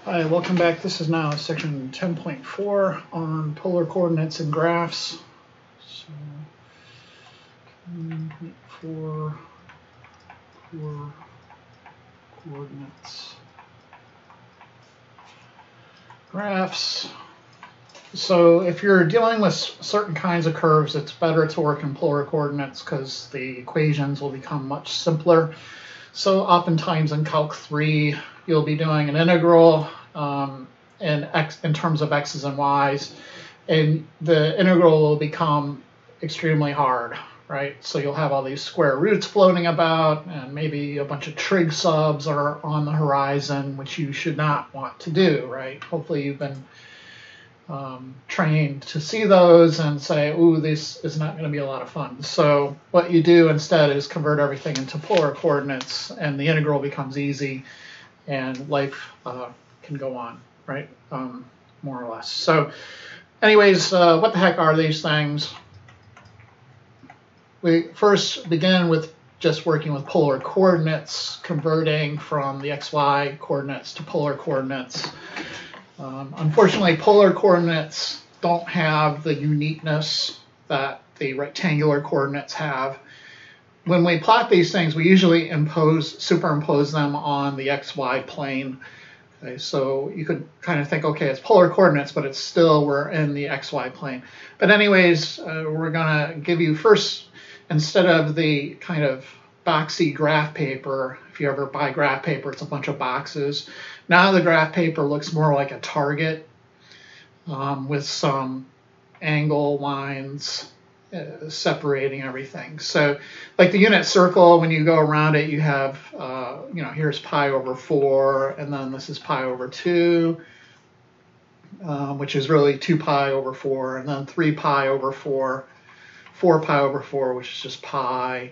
Hi, welcome back. This is now section 10.4 on polar coordinates and graphs. So 10.4 polar coordinates, graphs. So if you're dealing with certain kinds of curves, it's better to work in polar coordinates because the equations will become much simpler. So oftentimes in Calc 3, you'll be doing an integral in terms of x's and y's, and the integral will become extremely hard, right? So you'll have all these square roots floating about, and maybe a bunch of trig subs are on the horizon, which you should not want to do, right? Hopefully you've been trained to see those and say, ooh, this is not going to be a lot of fun. So what you do instead is convert everything into polar coordinates, and the integral becomes easy, and life can go on, right? More or less. So anyways, what the heck are these things? We first begin with just working with polar coordinates, converting from the xy coordinates to polar coordinates. Unfortunately, polar coordinates don't have the uniqueness that the rectangular coordinates have. When we plot these things, we usually superimpose them on the xy plane. Okay, so you could kind of think, okay, it's polar coordinates, but it's still, we're in the xy plane. But anyways, we're going to give you first, instead of the kind of boxy graph paper, if you ever buy graph paper, it's a bunch of boxes. Now the graph paper looks more like a target with some angle lines separating everything. So like the unit circle, when you go around it, you have, here's pi over 4, and then this is pi over 2, which is really 2 pi over 4, and then 3 pi over 4, 4 pi over 4, which is just pi,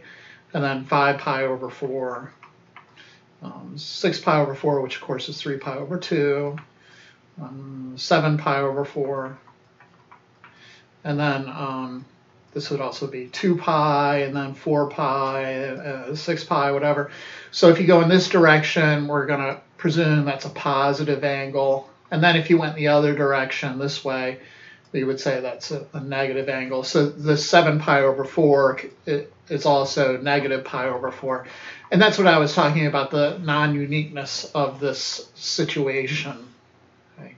and then 5 pi over 4, 6 pi over 4, which of course is 3 pi over 2, 7 pi over 4, and then this would also be 2 pi, and then 4 pi, 6 pi, whatever. So if you go in this direction, we're going to presume that's a positive angle. And then if you went the other direction, this way, we would say that's a negative angle. So the 7 pi over 4 is also negative pi over 4. And that's what I was talking about, the non-uniqueness of this situation. Okay.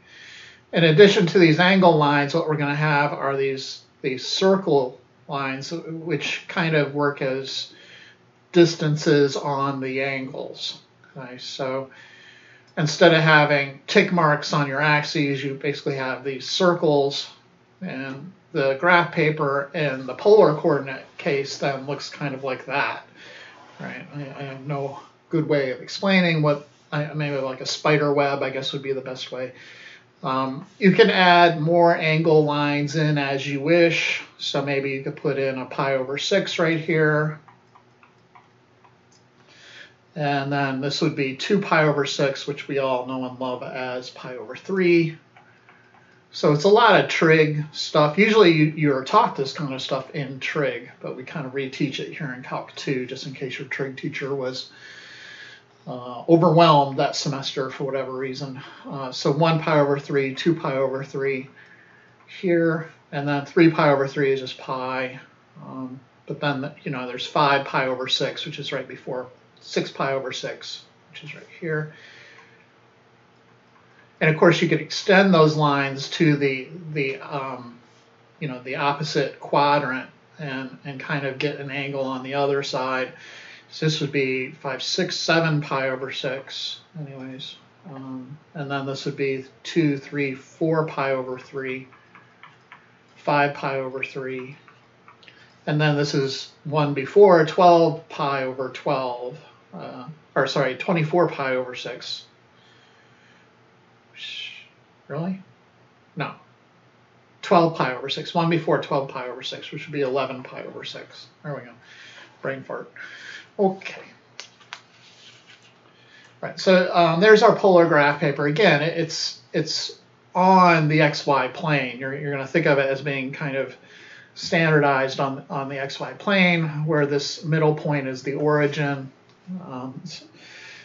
In addition to these angle lines, what we're going to have are these circle lines, which kind of work as distances on the angles. Okay. So instead of having tick marks on your axes, you basically have these circles, and the graph paper in the polar coordinate case then looks kind of like that. Right? I have no good way of explaining what, maybe like a spider web, I guess would be the best way. You can add more angle lines in as you wish. So maybe you could put in a pi over 6 right here. And then this would be 2 pi over 6, which we all know and love as pi over 3. So it's a lot of trig stuff. Usually you're taught this kind of stuff in trig, but we kind of reteach it here in Calc 2, just in case your trig teacher was overwhelmed that semester for whatever reason. So 1 pi over 3, 2 pi over 3 here, and then 3 pi over 3 is just pi. But then, there's 5 pi over 6, which is right before 6 pi over 6, which is right here. And of course, you could extend those lines to the opposite quadrant and kind of get an angle on the other side. So this would be 5, 6, 7 pi over 6, anyways. And then this would be 2, 3, 4 pi over 3, 5 pi over 3. And then this is one before, 12 pi over 12, 24 pi over 6. Really? No. 12 pi over 6. One before 12 pi over 6, which would be 11 pi over 6. There we go. Brain fart. Okay. Right. So there's our polar graph paper. Again, it's on the XY plane. You're going to think of it as being kind of standardized on the XY plane, where this middle point is the origin.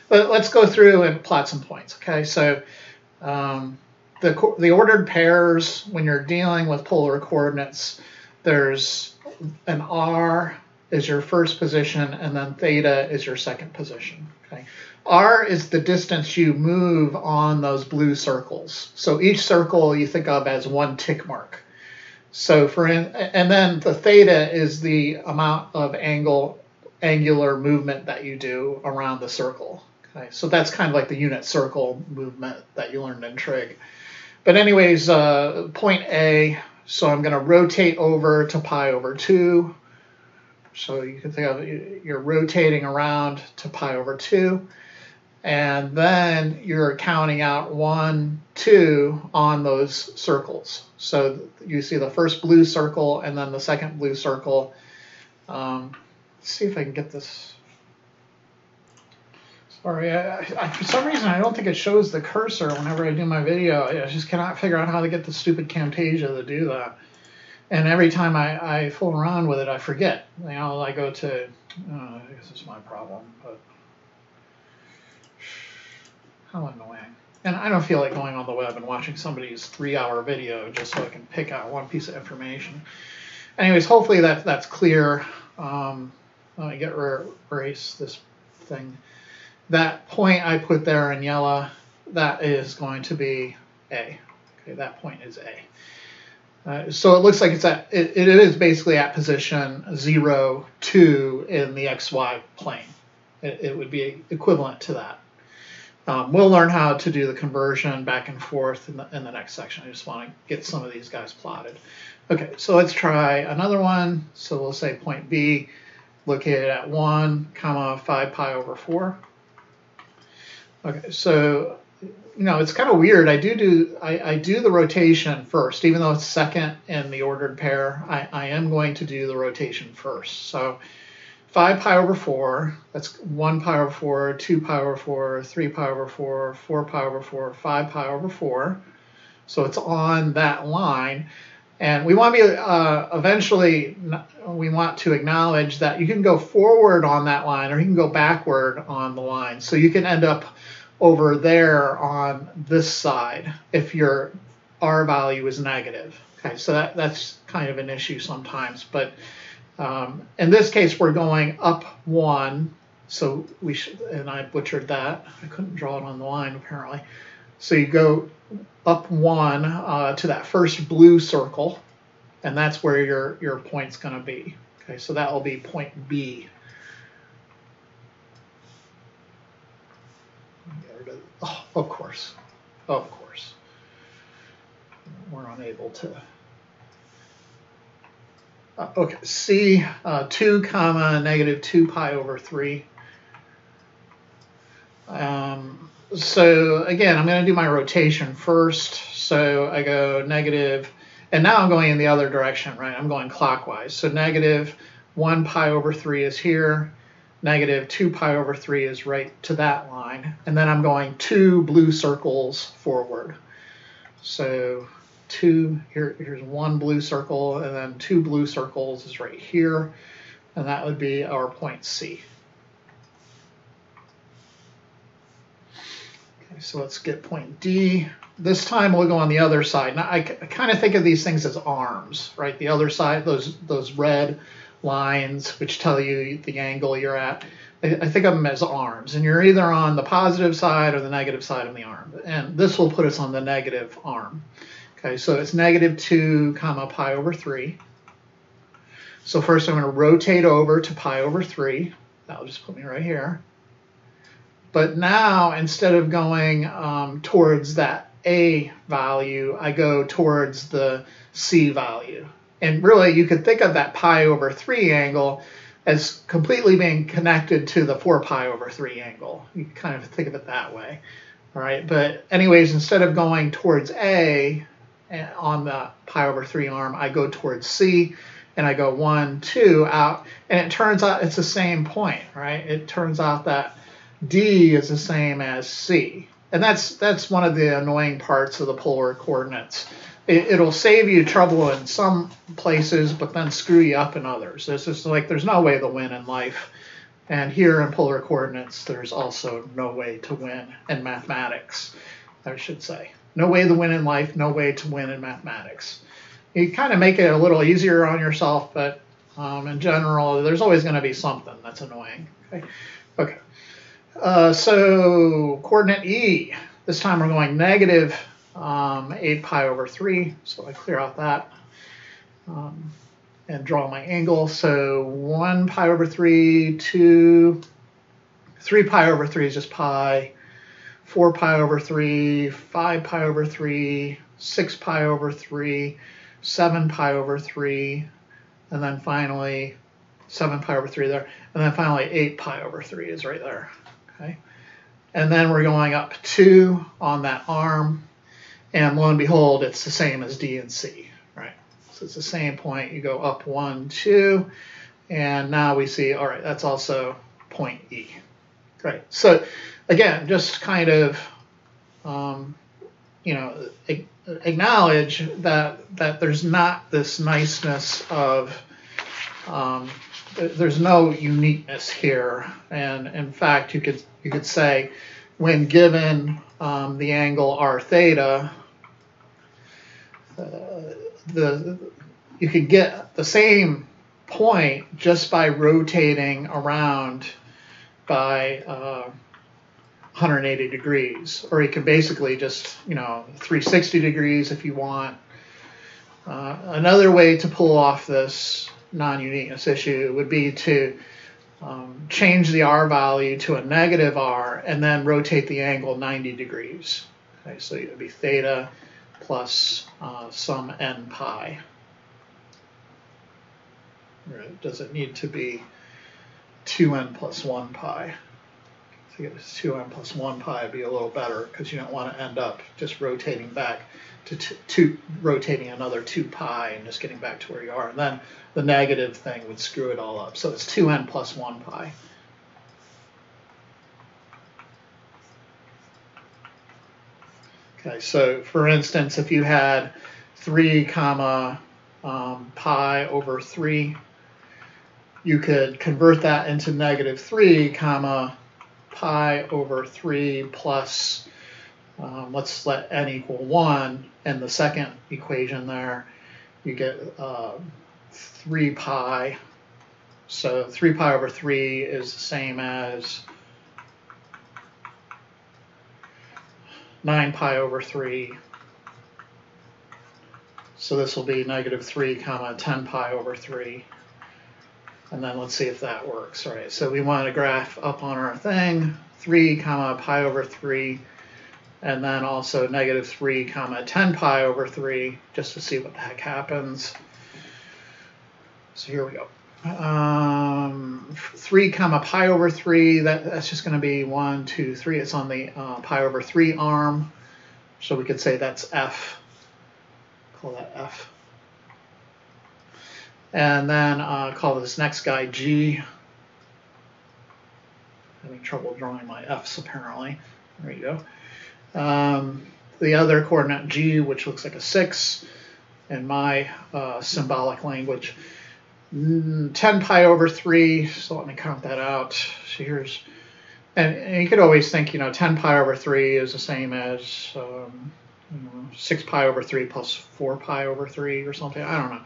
But let's go through and plot some points. Okay. So The ordered pairs, when you're dealing with polar coordinates, there's an R is your first position, and then theta is your second position. Okay. R is the distance you move on those blue circles. So each circle you think of as one tick mark. So and then the theta is the amount of angular movement that you do around the circle. Okay. So that's kind of like the unit circle movement that you learned in trig. But anyways, point A, so I'm going to rotate over to pi over 2. So you can think of you're rotating around to pi over 2. And then you're counting out 1, 2 on those circles. So you see the first blue circle and then the second blue circle. Let's see if I can get this. Sorry, for some reason I don't think it shows the cursor whenever I do my video. I just cannot figure out how to get the stupid Camtasia to do that. And every time I fool around with it, I forget. You know, I go to, I guess it's my problem, but how annoying. And I don't feel like going on the web and watching somebody's 3-hour video just so I can pick out one piece of information. Anyways, hopefully that's clear. Let me erase this thing. That point I put there in yellow, that is going to be A. Okay, that point is A. So it looks like it is basically at position 0, 2 in the XY plane. It would be equivalent to that. We'll learn how to do the conversion back and forth in the next section. I just want to get some of these guys plotted. Okay, so let's try another one. So we'll say point B located at 1, 5 pi over 4. Okay, so it's kind of weird. I do the rotation first, even though it's second in the ordered pair. I am going to do the rotation first. So 5 pi over 4, that's 1 pi over 4, 2 pi over 4, 3 pi over 4, 4 pi over 4, 5 pi over 4. So it's on that line. And we want to be, eventually, we want to acknowledge that you can go forward on that line or you can go backward on the line. So you can end up over there on this side if your R value is negative. Okay, so that's kind of an issue sometimes. But in this case, we're going up 1. So we should, and I butchered that. I couldn't draw it on the line apparently. So you go up 1 to that first blue circle, and that's where your point's going to be. Okay, so that will be point B. Oh, of course. We're unable to. Okay, C 2 comma negative 2 pi over 3. So again, I'm going to do my rotation first. So I go negative, and now I'm going in the other direction, right? I'm going clockwise. So negative 1 pi over 3 is here. Negative 2 pi over 3 is right to that line. And then I'm going 2 blue circles forward. So here's 1 blue circle, and then 2 blue circles is right here. And that would be our point C. So let's get point D. This time we'll go on the other side. Now I kind of think of these things as arms, right? The other side, those red lines which tell you the angle you're at, I think of them as arms. And you're either on the positive side or the negative side of the arm. And this will put us on the negative arm. Okay, so it's negative 2 comma pi over 3. So first I'm going to rotate over to pi over 3. That'll just put me right here. But now, instead of going towards that A value, I go towards the C value. And really, you could think of that pi over 3 angle as completely being connected to the 4 pi over 3 angle. You can kind of think of it that way. All right, but anyways, instead of going towards A on the pi over 3 arm, I go towards C, and I go 1, 2 out. And it turns out it's the same point, right? It turns out that D is the same as C. And that's one of the annoying parts of the polar coordinates. It'll save you trouble in some places, but then screw you up in others. It's just like there's no way to win in life. And here in polar coordinates, there's also no way to win in mathematics. I should say. No way to win in life, no way to win in mathematics. You kind of make it a little easier on yourself, but in general, there's always going to be something that's annoying. Okay. So coordinate E. This time we're going negative 8 pi over 3. So I clear out that and draw my angle. So 1 pi over 3, 2, 3 pi over 3 is just pi, 4 pi over 3, 5 pi over 3, 6 pi over 3, 7 pi over 3, and then finally 7 pi over 3 there, and then finally 8 pi over 3 is right there. Okay, and then we're going up 2 on that arm, and lo and behold, it's the same as D and C, right? So it's the same point. You go up 1, 2, and now we see, all right, that's also point E. Great. So again, just kind of, acknowledge that there's not this niceness of, there's no uniqueness here, and in fact, you could say, when given the angle r theta, you could get the same point just by rotating around by 180 degrees, or you can basically just 360 degrees if you want. Another way to pull off this non-uniqueness issue would be to change the r value to a negative r and then rotate the angle 90 degrees. Okay, so it would be theta plus some n pi. Or does it need to be 2n plus 1 pi? So you get 2n plus 1 pi would be a little better, because you don't want to end up just rotating back to rotating another 2 pi and just getting back to where you are. And then the negative thing would screw it all up. So it's 2n plus 1 pi. Okay, so for instance, if you had 3 comma pi over 3, you could convert that into negative 3 comma pi over 3 plus, let's let n equal 1, and the second equation there, you get 3 pi. So 3 pi over 3 is the same as 9 pi over 3. So this will be negative 3 comma 10 pi over 3. And then let's see if that works. All right, so we want to graph up on our thing, 3 comma pi over 3, and then also negative 3 comma 10 pi over 3, just to see what the heck happens. So here we go. 3 comma pi over 3, that's just going to be 1, 2, 3. It's on the pi over 3 arm. So we could say that's F. Call that F. And then call this next guy G. Having trouble drawing my F's apparently. There you go. The other coordinate G, which looks like a 6 in my symbolic language. 10 pi over 3, so let me count that out. So here's, and you could always think, 10 pi over 3 is the same as 6 pi over 3 plus 4 pi over 3 or something. I don't know.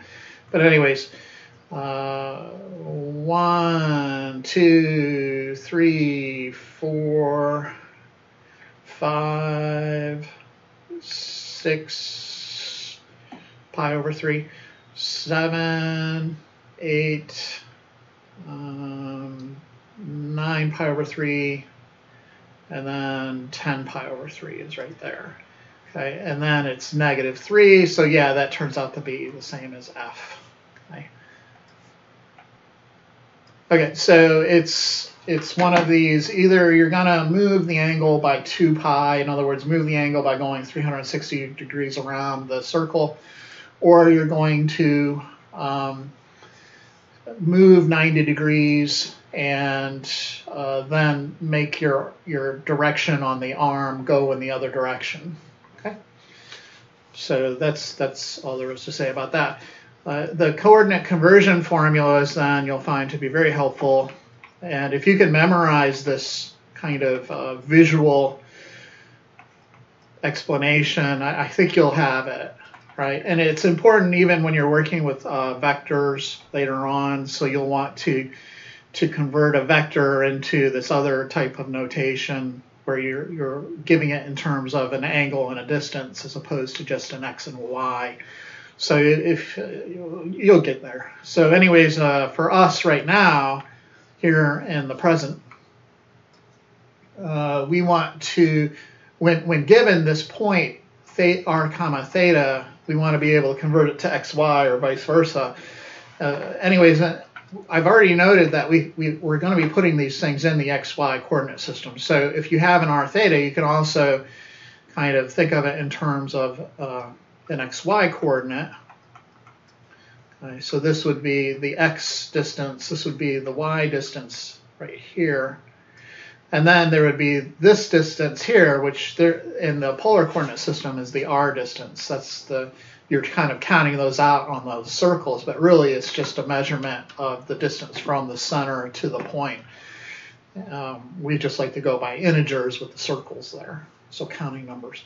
But anyways, 1, 2, 3, 4, 5, 6 pi over 3, 7, 8, 9 pi over 3, and then 10 pi over 3 is right there. Okay, and then it's negative 3, so yeah, that turns out to be the same as F. Okay, so it's one of these, either you're going to move the angle by 2 pi, in other words, move the angle by going 360 degrees around the circle, or you're going to move 90 degrees and then make your direction on the arm go in the other direction. Okay, so that's all there is to say about that. The coordinate conversion formulas then you'll find to be very helpful, and if you can memorize this kind of visual explanation, I think you'll have it, right? And it's important even when you're working with vectors later on, so you'll want to convert a vector into this other type of notation where you're giving it in terms of an angle and a distance as opposed to just an x and y. So if you'll get there. So anyways, for us right now, here in the present, we want to, when given this point, r comma theta, we want to be able to convert it to xy or vice versa. Anyways, I've already noted that we're going to be putting these things in the xy coordinate system. So if you have an r theta, you can also kind of think of it in terms of an xy coordinate. Okay, so this would be the x distance, this would be the y distance right here. And then there would be this distance here, which there in the polar coordinate system is the r distance. That's you're kind of counting those out on those circles, but really it's just a measurement of the distance from the center to the point. We just like to go by integers with the circles there, so counting numbers.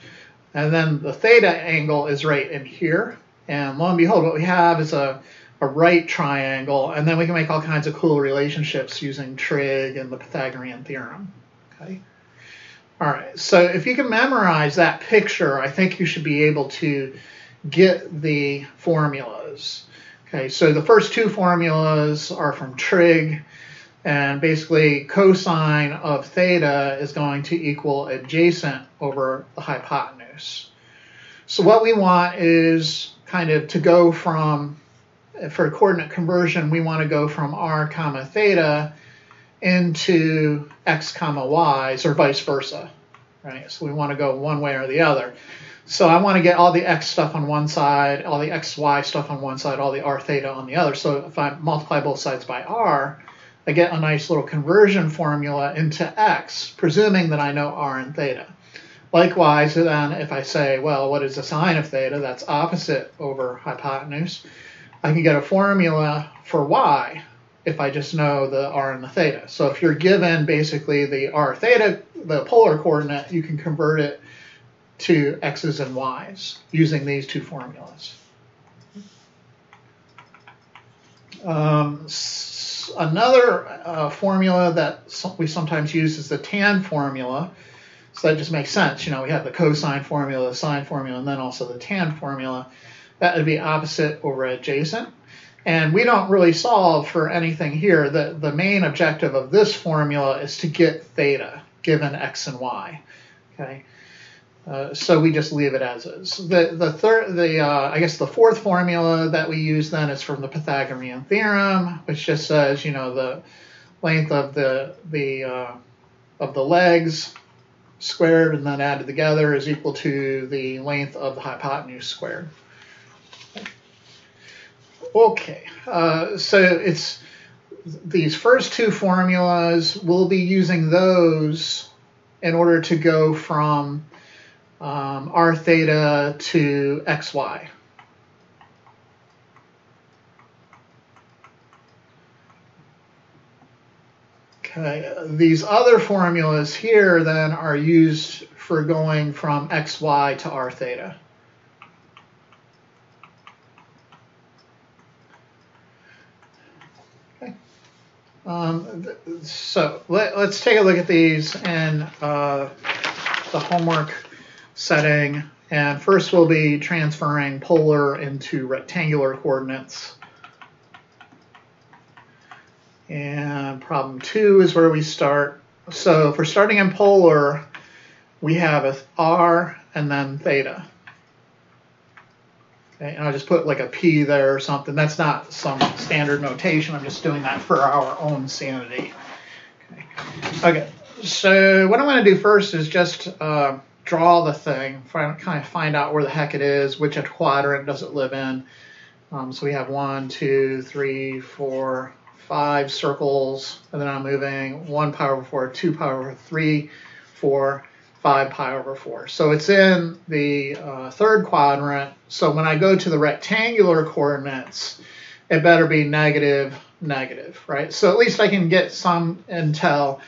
And then the theta angle is right in here. And lo and behold, what we have is a right triangle, and then we can make all kinds of cool relationships using trig and the Pythagorean theorem. Okay. All right, so if you can memorize that picture, I think you should be able to get the formulas. Okay, so the first two formulas are from trig, and basically cosine of theta is going to equal adjacent over the hypotenuse. So what we want is kind of to go from, for coordinate conversion, we want to go from r comma theta into x comma y's or vice versa, right? So we want to go one way or the other. So I want to get all the x stuff on one side, all the xy stuff on one side, all the r theta on the other. So if I multiply both sides by r, I get a nice little conversion formula into x, presuming that I know r and theta. Likewise, then, if I say, well, what is the sine of theta? That's opposite over hypotenuse. I can get a formula for y if I just know the r and the theta. So if you're given basically the r theta, the polar coordinate, you can convert it to x's and y's using these two formulas. Another formula that we sometimes use is the tan formula. So that just makes sense. You know, we have the cosine formula, the sine formula, and then also the tan formula. That would be opposite over adjacent. And we don't really solve for anything here. The main objective of this formula is to get theta, given x and y. Okay. So we just leave it as is. I guess the fourth formula that we use then is from the Pythagorean theorem, which just says, you know, the length of the legs squared and then added together is equal to the length of the hypotenuse squared. Okay, so it's these first two formulas, we'll be using those in order to go from r theta to xy. Okay, these other formulas here then are used for going from xy to r theta. Okay. So let's take a look at these in the homework setting. And first we'll be transferring polar into rectangular coordinates. And problem 2 is where we start. So for starting in polar, we have a r and then theta. Okay, and I'll just put like a p there or something. That's not some standard notation. I'm just doing that for our own sanity. Okay, so what I'm going to do first is just draw the thing, kind of find out where the heck it is, which quadrant does it live in. So we have 1, 2, 3, 4, 5 circles, and then I'm moving 1 pi over 4, 2 pi over 3, 4, 5 pi over 4. So it's in the third quadrant. So when I go to the rectangular coordinates, it better be negative, negative, right? So at least I can get some intel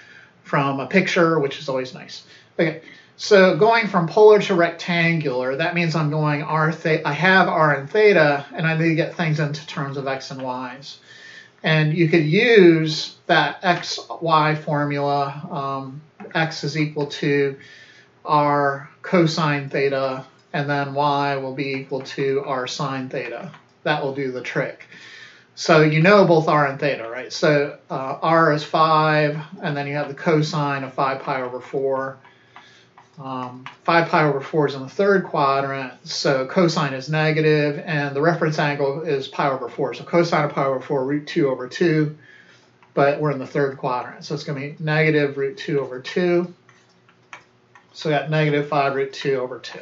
from a picture, which is always nice. Okay, So going from polar to rectangular, that means I'm going r theta. I have r and theta, and I need to get things into terms of x and y's. And you could use that xy formula. X is equal to r cosine theta, and then y will be equal to r sine theta. That will do the trick. So you know both r and theta, right? So r is 5, and then you have the cosine of 5 pi over 4. 5 pi over 4 is in the third quadrant, so cosine is negative, and the reference angle is pi over 4. So cosine of pi over 4, root 2 over 2, but we're in the third quadrant. So it's going to be negative root 2 over 2. So we got negative 5 root 2 over 2.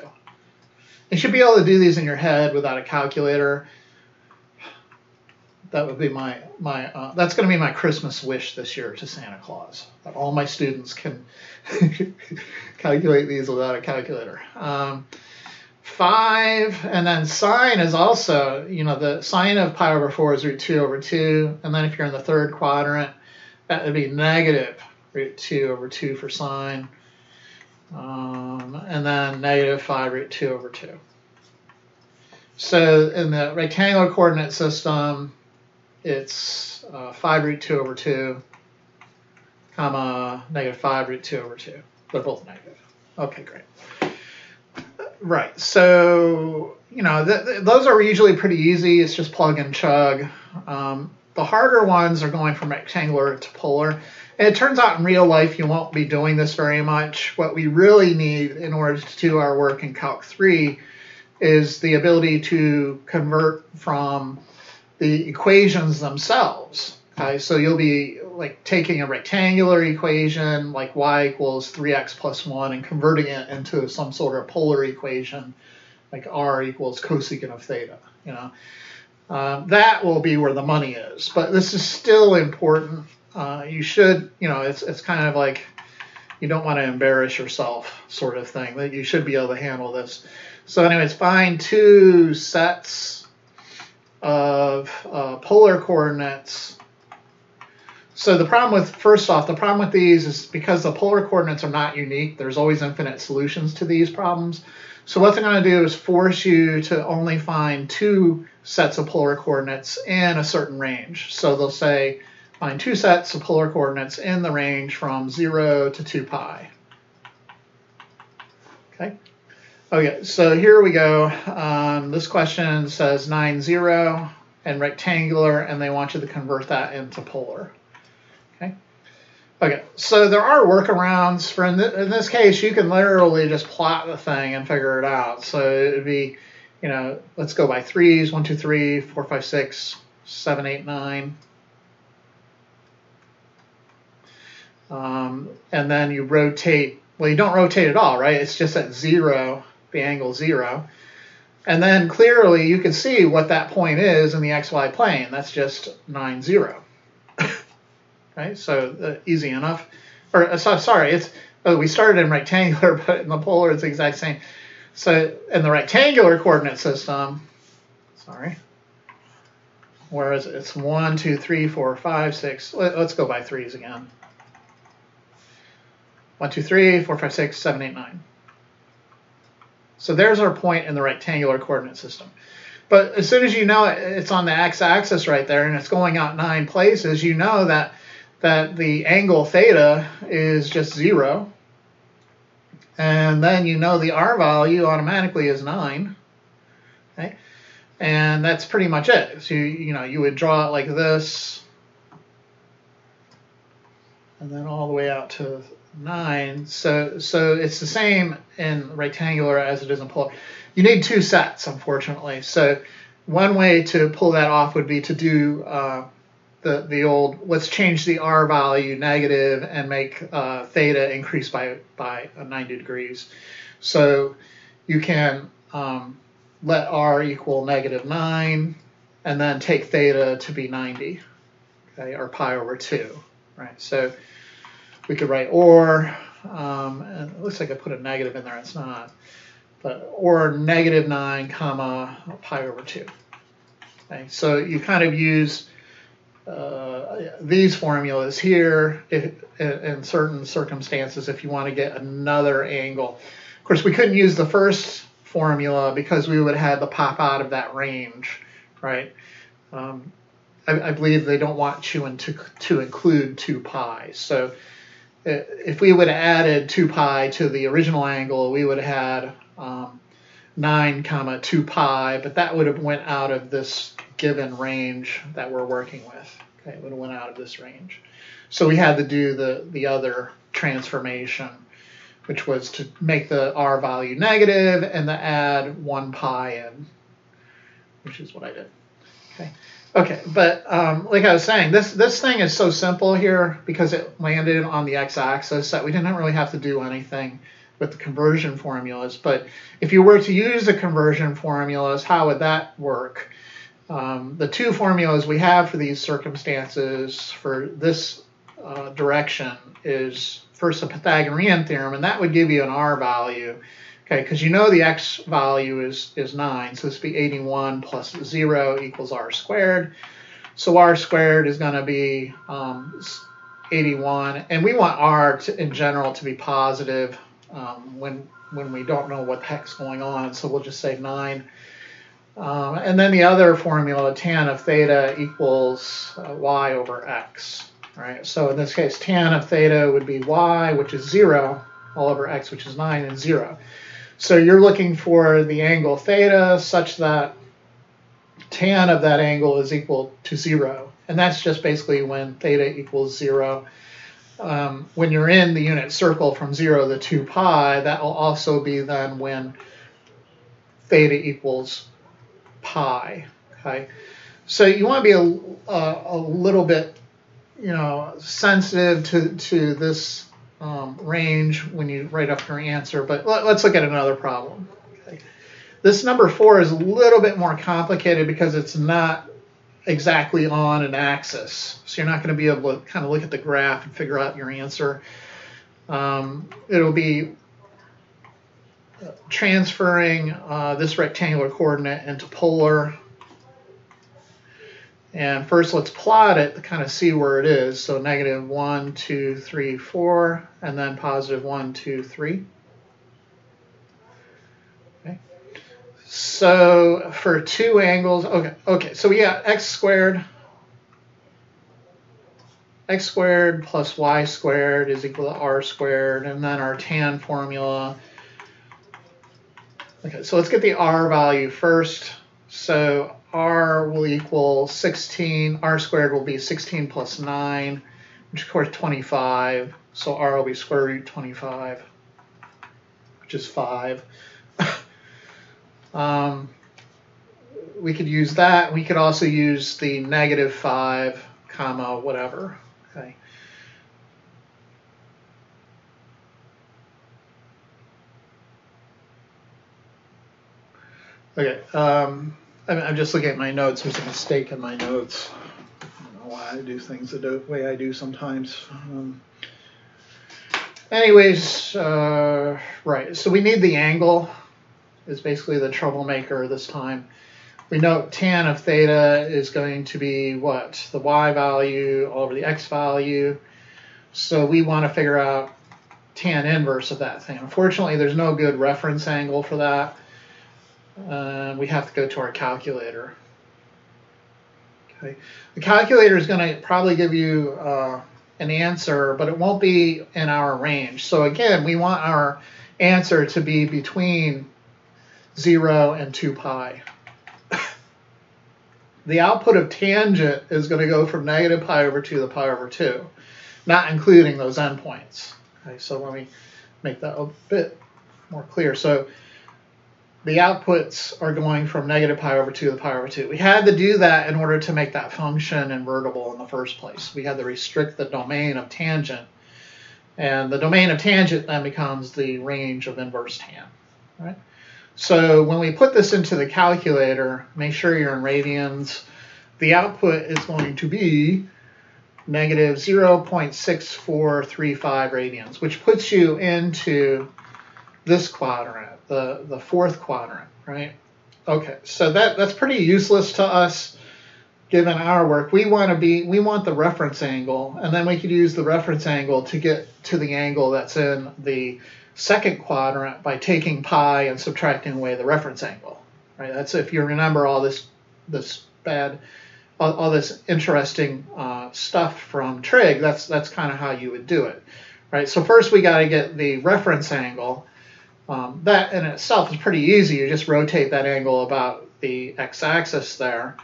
You should be able to do these in your head without a calculator. That would be that's going to be my Christmas wish this year to Santa Claus, that all my students can calculate these without a calculator. 5, and then sine is also, the sine of pi over 4 is root 2 over 2, and then if you're in the third quadrant, that would be negative root 2 over 2 for sine, and then negative 5 root 2 over 2. So in the rectangular coordinate system, it's 5 root 2 over 2, comma, negative 5 root 2 over 2. They're both negative. Okay, great. Right, so, those are usually pretty easy. It's just plug and chug. The harder ones are going from rectangular to polar. And it turns out in real life you won't be doing this very much. What we really need in order to do our work in Calc 3 is the ability to convert from the equations themselves. Okay, so you'll be like taking a rectangular equation like y equals 3x plus 1 and converting it into some sort of polar equation like r equals cosecant of theta. That will be where the money is. But this is still important. You should, it's kind of like you don't want to embarrass yourself sort of thing. That you should be able to handle this. So anyways, find two sets of polar coordinates. So the problem with these is because the polar coordinates are not unique, there's always infinite solutions to these problems. So what they're going to do is force you to only find two sets of polar coordinates in a certain range. So they'll say, find two sets of polar coordinates in the range from 0 to 2 pi. Okay, so here we go. This question says 9, 0 and rectangular, and they want you to convert that into polar. Okay, so there are workarounds. For in this case, you can literally just plot the thing and figure it out. So it would be, let's go by threes, 1, 2, 3, 4, 5, 6, 7, 8, 9. And then you rotate. Well, you don't rotate at all, right? It's just at 0, the angle 0. And then clearly you can see what that point is in the xy plane. That's just 9, 0. Right, so easy enough. Or sorry, we started in rectangular, but in the polar it's the exact same. So in the rectangular coordinate system, whereas it's 1, 2, 3, 4, 5, 6. Let's go by threes again. 1, 2, 3, 4, 5, 6, 7, 8, 9. So there's our point in the rectangular coordinate system. But as soon as you know it's on the x-axis right there and it's going out 9 places, you know that the angle theta is just 0. And then you know the r value automatically is 9. Okay? And that's pretty much it. So you would draw it like this. And then all the way out to 9. So it's the same in rectangular as it is in polar. You need two sets, unfortunately. So one way to pull that off would be to do the old, let's change the r value negative and make theta increase by 90 degrees. So you can let r equal -9 and then take theta to be 90, okay, or pi over 2, right? So we could write and it looks like I put a negative in there, it's not, but or -9 comma pi over 2. Okay, so you kind of use these formulas here in certain circumstances if you want to get another angle. Of course, we couldn't use the first formula because we would have had to pop out of that range, right? I believe they don't want you to include 2 pi. So if we would have added 2 pi to the original angle, we would have had 9 comma 2 pi, but that would have went out of this given range that we're working with. Okay, it would have went out of this range. So we had to do the other transformation, which was to make the r value negative and to add 1 pi in, which is what I did. Okay, but like I was saying, this thing is so simple here because it landed on the x-axis that we didn't really have to do anything with the conversion formulas. But if you were to use the conversion formulas, how would that work? The 2 formulas we have for these circumstances for this direction is first the Pythagorean theorem, and that would give you an r value. Okay, because you know the x value is 9, so this would be 81 plus 0 equals r squared. So r squared is going to be 81, and we want r in general to be positive when we don't know what the heck's going on, so we'll just say 9. And then the other formula, tan of theta equals y over x. Right? So in this case, tan of theta would be y, which is 0, all over x, which is 9, and 0. So you're looking for the angle theta such that tan of that angle is equal to 0. And that's just basically when theta equals 0. When you're in the unit circle from 0 to 2 pi, that will also be then when theta equals pi. Okay, so you want to be a little bit, sensitive to this range when you write up your answer. But let's look at another problem. Okay. This number 4 is a little bit more complicated because it's not exactly on an axis. So you're not going to be able to kind of look at the graph and figure out your answer. It'll be transferring this rectangular coordinate into polar. And first let's plot it to kind of see where it is. So negative 1, 2, 3, 4, and then positive 1, 2, 3. Okay. So for 2 angles, okay. So we got x squared plus y squared is equal to r squared, and then our tan formula. Okay, so let's get the r value first. So r will equal 16, r squared will be 16 plus 9, which of course 25. So r will be square root 25, which is 5. We could use that. We could also use the negative 5, comma, whatever. Okay. Okay. I'm just looking at my notes. There's a mistake in my notes. I don't know why I do things the way I do sometimes. Anyways, right. So we need the angle. Is basically the troublemaker this time. We know tan of theta is going to be what? The y value over the x value. So we want to figure out tan inverse of that thing. Unfortunately, there's no good reference angle for that. We have to go to our calculator. Okay. The calculator is going to probably give you an answer, but it won't be in our range. So again, we want our answer to be between 0 and 2 pi. The output of tangent is going to go from negative pi over 2 to pi over 2, not including those endpoints. Okay, so let me make that a bit more clear. So the outputs are going from negative pi over 2 to pi over 2. We had to do that in order to make that function invertible in the first place. We had to restrict the domain of tangent. And the domain of tangent then becomes the range of inverse tan. Right? So when we put this into the calculator, make sure you're in radians. The output is going to be negative 0.6435 radians, which puts you into this quadrant, the fourth quadrant, right? Okay, so that's pretty useless to us. given our work, we want the reference angle, and then we could use the reference angle to get to the angle that's in the second quadrant by taking pi and subtracting away the reference angle. Right? That's, if you remember all this interesting stuff from trig, that's kind of how you would do it. Right? So first we got to get the reference angle. That in itself is pretty easy. You just rotate that angle about the x-axis there.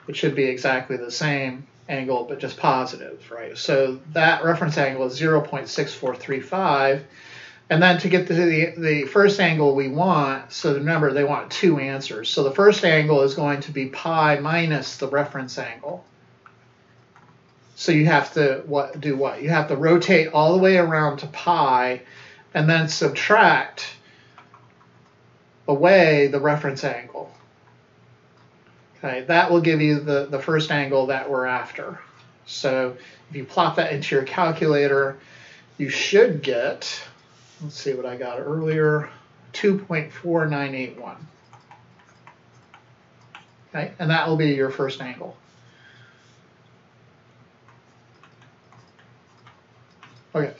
It should be exactly the same angle, but just positive, right? So that reference angle is 0.6435. And then to get to the first angle we want, so remember, they want two answers. So the first angle is going to be pi minus the reference angle. So you have to do what? You have to rotate all the way around to pi and then subtract away the reference angle. Okay, that will give you the first angle that we're after. So if you plop that into your calculator, you should get, let's see what I got earlier, 2.4981. Okay, and that will be your first angle. Okay,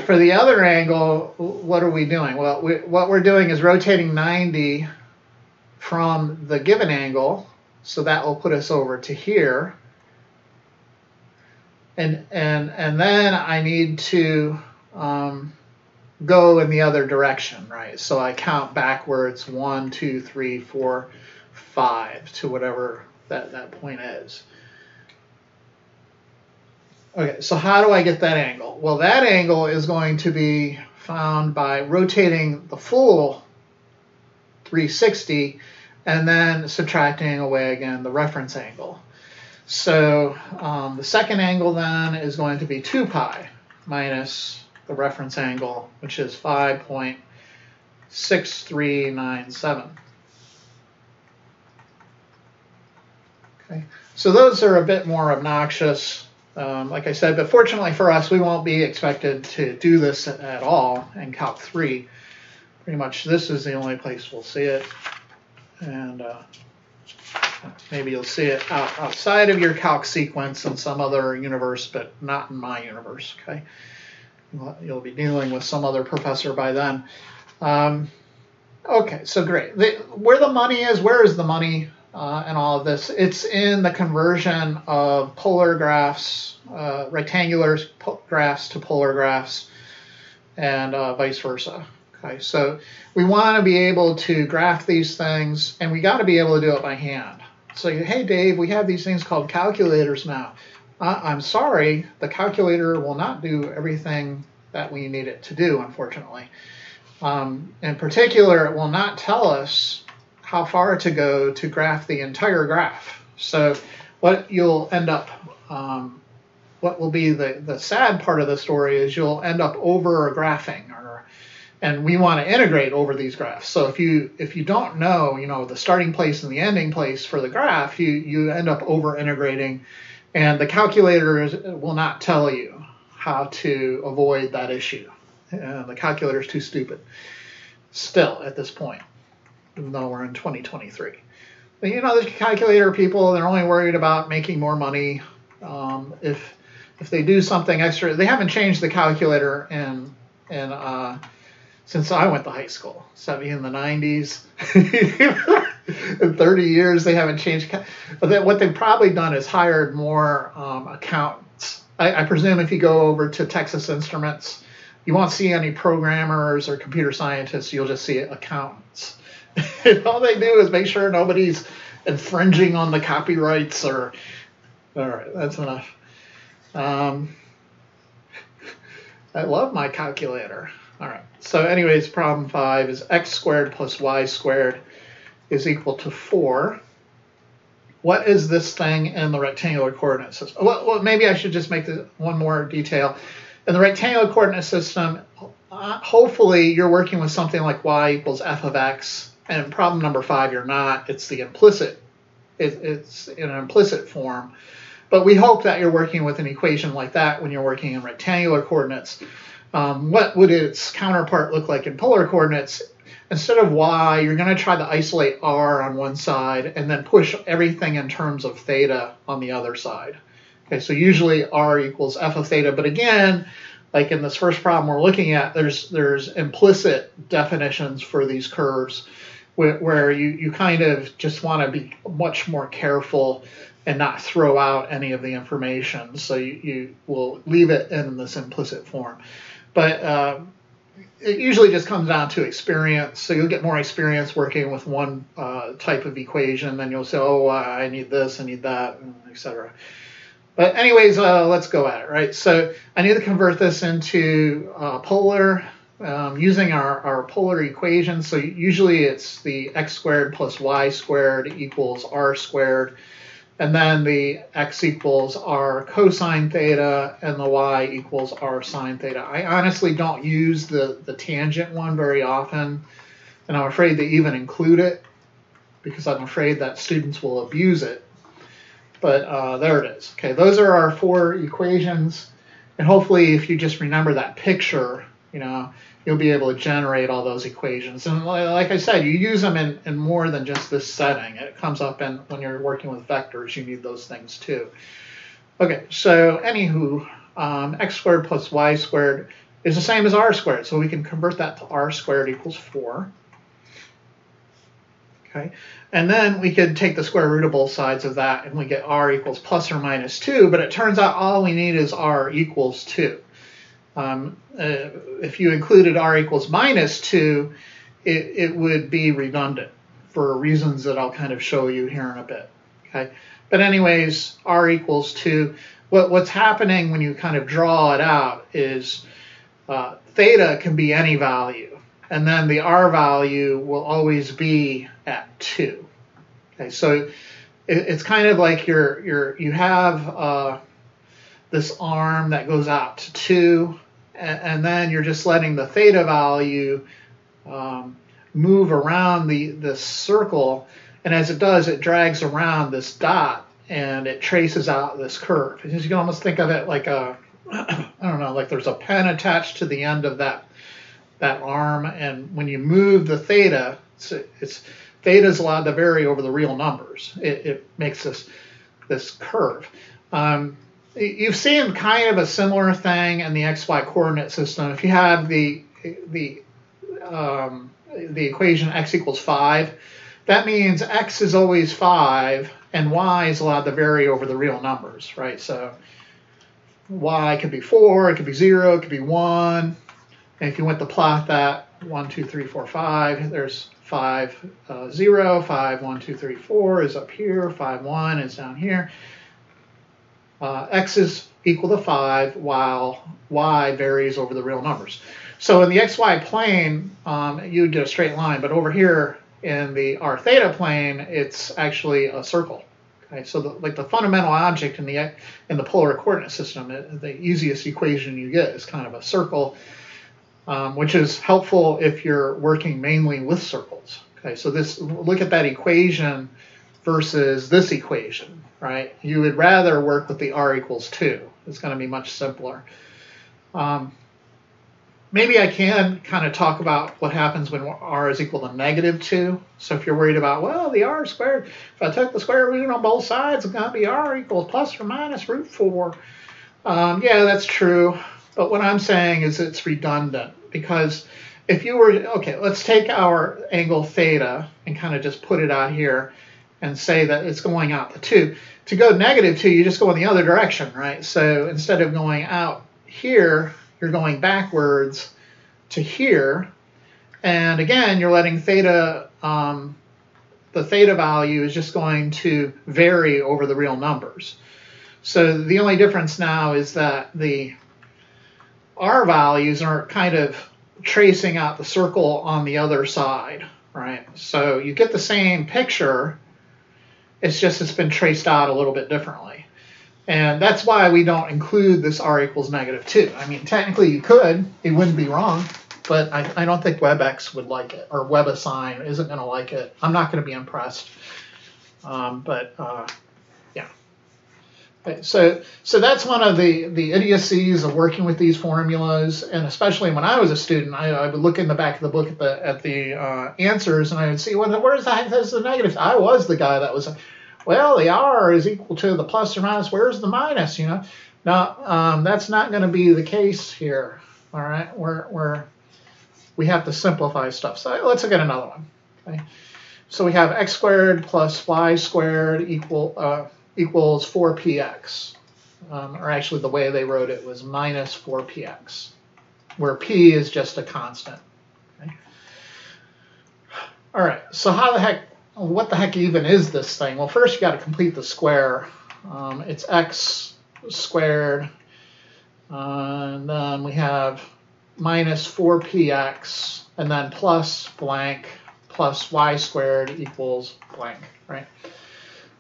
for the other angle, what are we doing? Well, what we're doing is rotating 90 from the given angle. So that will put us over to here. And then I need to go in the other direction, right? So I count backwards 1, 2, 3, 4, 5 to whatever that point is. Okay, so how do I get that angle? Well, that angle is going to be found by rotating the full 360 and then subtracting away again the reference angle. So the second angle then is going to be 2 pi minus the reference angle, which is 5.6397. Okay, so those are a bit more obnoxious, like I said, but fortunately for us, we won't be expected to do this at all in Calc 3. Pretty much this is the only place we'll see it. And maybe you'll see it outside of your calc sequence in some other universe, but not in my universe, okay? You'll be dealing with some other professor by then. Okay, so great. Where the money is, where is the money in all of this? It's in the conversion of polar graphs, rectangular graphs to polar graphs, and vice versa. Okay, so we want to be able to graph these things, and we got to be able to do it by hand. So, hey, Dave, we have these things called calculators now. I'm sorry, the calculator will not do everything that we need it to do, unfortunately. In particular, it will not tell us how far to go to graph the entire graph. So what you'll end up, what will be the sad part of the story is you'll end up over-graphing, and we want to integrate over these graphs. So if you don't know, the starting place and the ending place for the graph, you end up over-integrating, and the calculator will not tell you how to avoid that issue. The calculator is too stupid still at this point, even though we're in 2023. But the calculator people, they're only worried about making more money. If they do something extra, they haven't changed the calculator since I went to high school, in the 90s. In 30 years, they haven't changed. But what they've probably done is hired more accountants. I presume if you go over to Texas Instruments, you won't see any programmers or computer scientists. You'll just see accountants. And all they do is make sure nobody's infringing on the copyrights. All right, that's enough. I love my calculator. All right, so anyways, problem 5 is x squared plus y squared is equal to 4. What is this thing in the rectangular coordinate system? Well, maybe I should just make this one more detail. In the rectangular coordinate system, hopefully you're working with something like y equals f of x, and problem number 5 you're not. It's the implicit. It's in an implicit form. But we hope that you're working with an equation like that when you're working in rectangular coordinates. What would its counterpart look like in polar coordinates? instead of y, you're going to try to isolate r on one side and then push everything in terms of theta on the other side. Okay, so usually r equals f of theta, but again, like in this first problem we're looking at, there's implicit definitions for these curves where you kind of just want to be much more careful and not throw out any of the information. So you will leave it in this implicit form. But it usually just comes down to experience. So you'll get more experience working with one type of equation, then you'll say, oh, I need this, I need that, etc. But anyways, let's go at it, right? So I need to convert this into polar using our polar equation. So usually it's the x squared plus y squared equals r squared. And then the x equals r cosine theta and the y equals r sine theta. I honestly don't use the tangent one very often, and I'm afraid to even include it because I'm afraid that students will abuse it. But there it is. Okay, those are our 4 equations, and hopefully if you just remember that picture, you'll be able to generate all those equations. And like I said, you use them in more than just this setting. It comes up when you're working with vectors, you need those things too. Okay, so anywho, x squared plus y squared is the same as r squared, so we can convert that to r squared equals 4. Okay, and then we could take the square root of both sides of that, and we get r equals plus or minus 2, but it turns out all we need is r equals 2. If you included r equals minus 2, it would be redundant for reasons that I'll kind of show you here in a bit. Okay, but anyways, r equals 2. What's happening when you kind of draw it out is theta can be any value, and then the r value will always be at 2. Okay, so it's kind of like you have this arm that goes out to 2. And then you're just letting the theta value move around this circle, and as it does, it drags around this dot, and it traces out this curve. You can almost think of it like I don't know, like there's a pen attached to the end of that arm, and when you move the theta, theta is allowed to vary over the real numbers. It makes this curve. You've seen kind of a similar thing in the xy coordinate system. If you have the equation x equals 5, that means x is always 5 and y is allowed to vary over the real numbers, right? So y could be 4, it could be 0, it could be 1. And if you went to plot that 1, 2, 3, 4, 5, there's 5, 0, 5, 1, 2, 3, 4 is up here, 5, 1 is down here. X is equal to 5 while y varies over the real numbers. So in the xy plane, you would get a straight line, but over here in the r theta plane, it's actually a circle. Okay, so the fundamental object in the polar coordinate system, the easiest equation you get is kind of a circle, which is helpful if you're working mainly with circles. Okay, so look at that equation versus this equation. Right? You would rather work with the r equals 2. It's going to be much simpler. Maybe I can kind of talk about what happens when r is equal to -2. So if you're worried about, well, the r squared, if I took the square root on both sides, it's going to be r equals plus or minus root 4. Yeah, that's true. But what I'm saying is it's redundant, because if you were, okay, let's take our angle theta and kind of just put it out here and say that it's going out to 2. To go -2, you just go in the other direction, right? So instead of going out here, you're going backwards to here. And again, you're letting theta, the theta value is just going to vary over the real numbers. So the only difference now is that the r values are kind of tracing out the circle on the other side, right? So you get the same picture. It's just it's been traced out a little bit differerly. And that's why we don't include this r equals -2. I mean, technically you could. It wouldn't be wrong. But I don't think WebEx would like it, or WebAssign isn't going to like it. I'm not going to be impressed. Yeah. Okay, so that's one of the idiocies of working with these formulas, and especially when I was a student, I would look in the back of the book at the answers, and I would see, well, where's the negatives? I was the guy that was, well, the r is equal to the plus or minus. Where's the minus? You know, now that's not going to be the case here. All right, we have to simplify stuff. So let's look at another one. Okay, so we have x squared plus y squared equals 4px. Or actually the way they wrote it was minus 4px, where p is just a constant. Okay? All right, so what the heck even is this thing? Well, first you got to complete the square. It's x squared, and then we have minus 4px, and then plus blank plus y squared equals blank, right?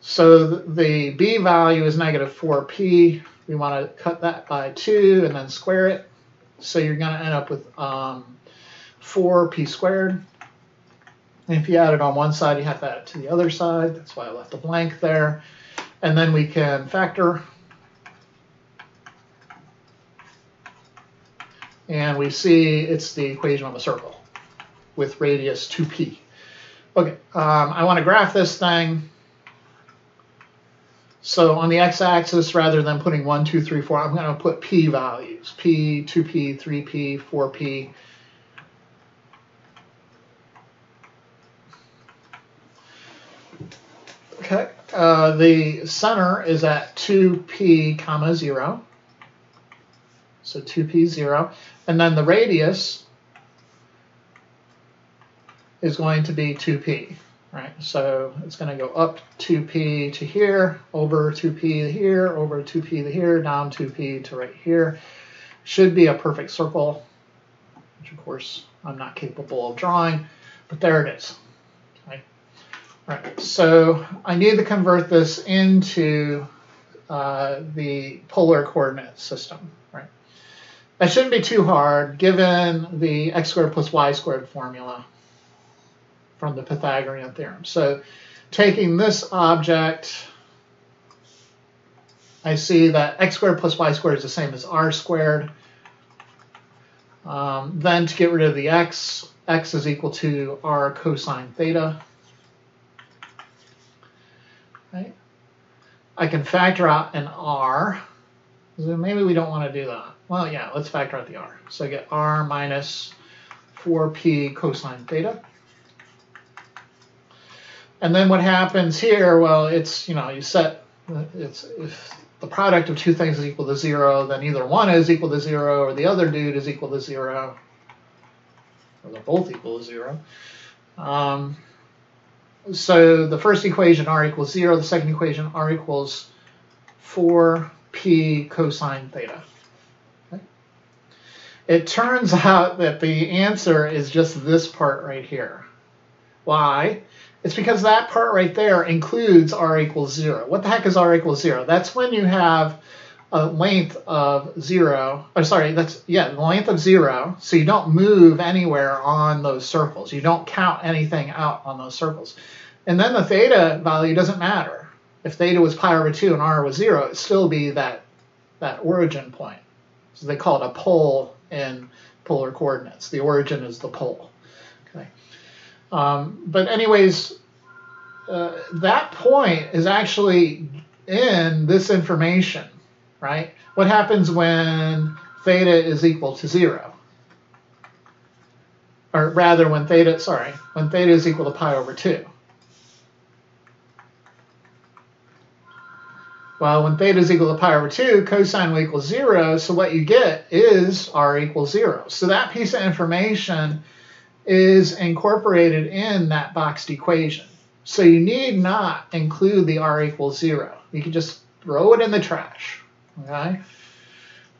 So the b value is negative 4p. We want to cut that by 2 and then square it. So you're going to end up with 4p squared. And if you add it on one side, you have to add it to the other side. That's why I left a blank there. And then we can factor. And we see it's the equation of a circle with radius 2p. Okay, I want to graph this thing. So on the x-axis, rather than putting 1, 2, 3, 4, I'm going to put p values. P, 2p, 3p, 4p. Okay, the center is at 2p comma 0. So 2p, 0. And then the radius is going to be 2p. Right, so it's going to go up 2p to here, over 2p to here, over 2p to here, down 2p to right here. Should be a perfect circle, which of course I'm not capable of drawing, but there it is. Okay. All right, so I need to convert this into the polar coordinate system. Right, that shouldn't be too hard given the x squared plus y squared formula from the Pythagorean theorem. So taking this object, I see that x squared plus y squared is the same as r squared. Then to get rid of the x is equal to r cosine theta. Right? I can factor out an r. So maybe we don't want to do that. Well, yeah, let's factor out the r. So I get r minus 4p cosine theta. And then what happens here? Well, it's, you set, if the product of two things is equal to 0, then either one is equal to 0 or the other dude is equal to 0, or they're both equal to 0. So the first equation, r equals 0. The second equation, r equals 4p cosine theta. Okay. It turns out that the answer is just this part right here. Why? It's because that part right there includes r equals 0. What the heck is r equals 0? That's when you have a length of 0. Or sorry, the length of 0. So you don't move anywhere on those circles. You don't count anything out on those circles. And then the theta value doesn't matter. If theta was pi over 2 and r was 0, it'd still be that origin point. So they call it a pole in polar coordinates. The origin is the pole. Okay. But anyways, that point is actually in this information, right? What happens when theta is equal to 0? Or rather, when theta is equal to pi over 2. Well, when theta is equal to pi over 2, cosine will equal 0, so what you get is r equals 0. So that piece of information is incorporated in that boxed equation. So you need not include the r equals 0. You can just throw it in the trash. Okay?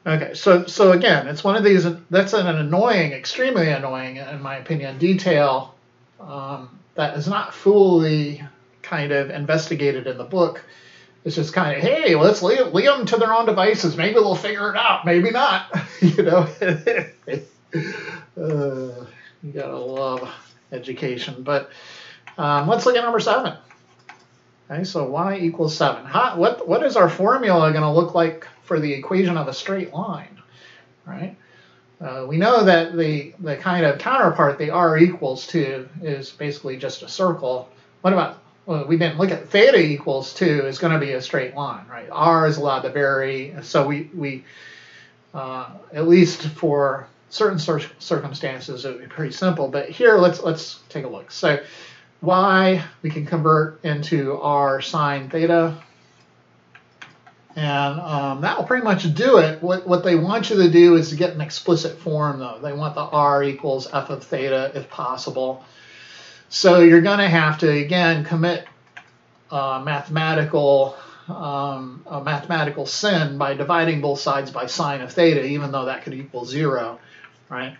Okay, so again, it's one of these, that's an annoying, extremely annoying, in my opinion, detail that is not fully kind of investigated in the book. It's just kind of, hey, let's leave them to their own devices. Maybe they'll figure it out. Maybe not. You gotta love education. But let's look at number 7. Okay, so y equals 7. What is our formula going to look like for the equation of a straight line, right? We know that the kind of counterpart, the r equals 2, is basically just a circle. What about, well, we didn't look at theta equals 2 is going to be a straight line, right? R is allowed to vary, so we at least for certain circumstances, it would be pretty simple. But here, let's take a look. So y we can convert into r sine theta, and that will pretty much do it. What they want you to do is to get an explicit form, though. They want the r equals f of theta if possible. So you're going to have to, again, commit a mathematical sin by dividing both sides by sine of theta, even though that could equal 0, right?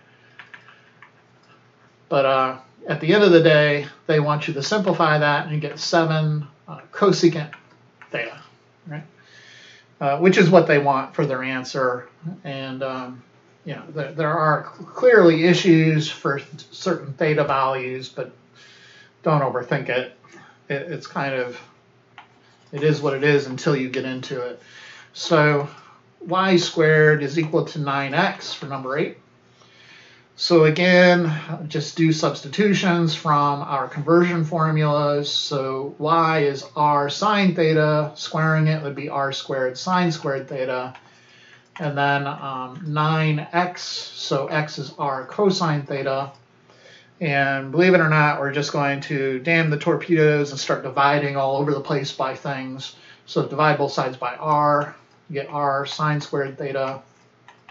But at the end of the day, they want you to simplify that, and you get 7 cosecant theta, right? Which is what they want for their answer. And you know, there are clearly issues for certain theta values, but don't overthink it. It's kind of, it is what it is until you get into it. So y squared is equal to 9x for number 8. So again, just do substitutions from our conversion formulas. So y is r sine theta, squaring it would be r squared sine squared theta. And then 9x, so x is r cosine theta. And believe it or not, we're just going to damn the torpedoes and start dividing all over the place by things. So divide both sides by r, you get r sine squared theta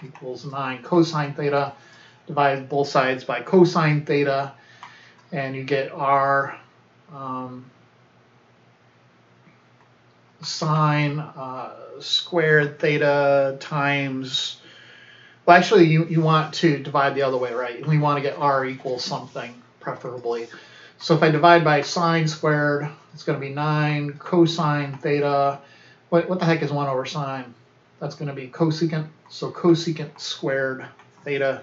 equals 9 cosine theta. Divide both sides by cosine theta, and you get r sine squared theta times, well, actually, you want to divide the other way, right? We want to get r equals something, preferably. So if I divide by sine squared, it's going to be 9 cosine theta. What the heck is 1 over sine? That's going to be cosecant, so cosecant squared theta.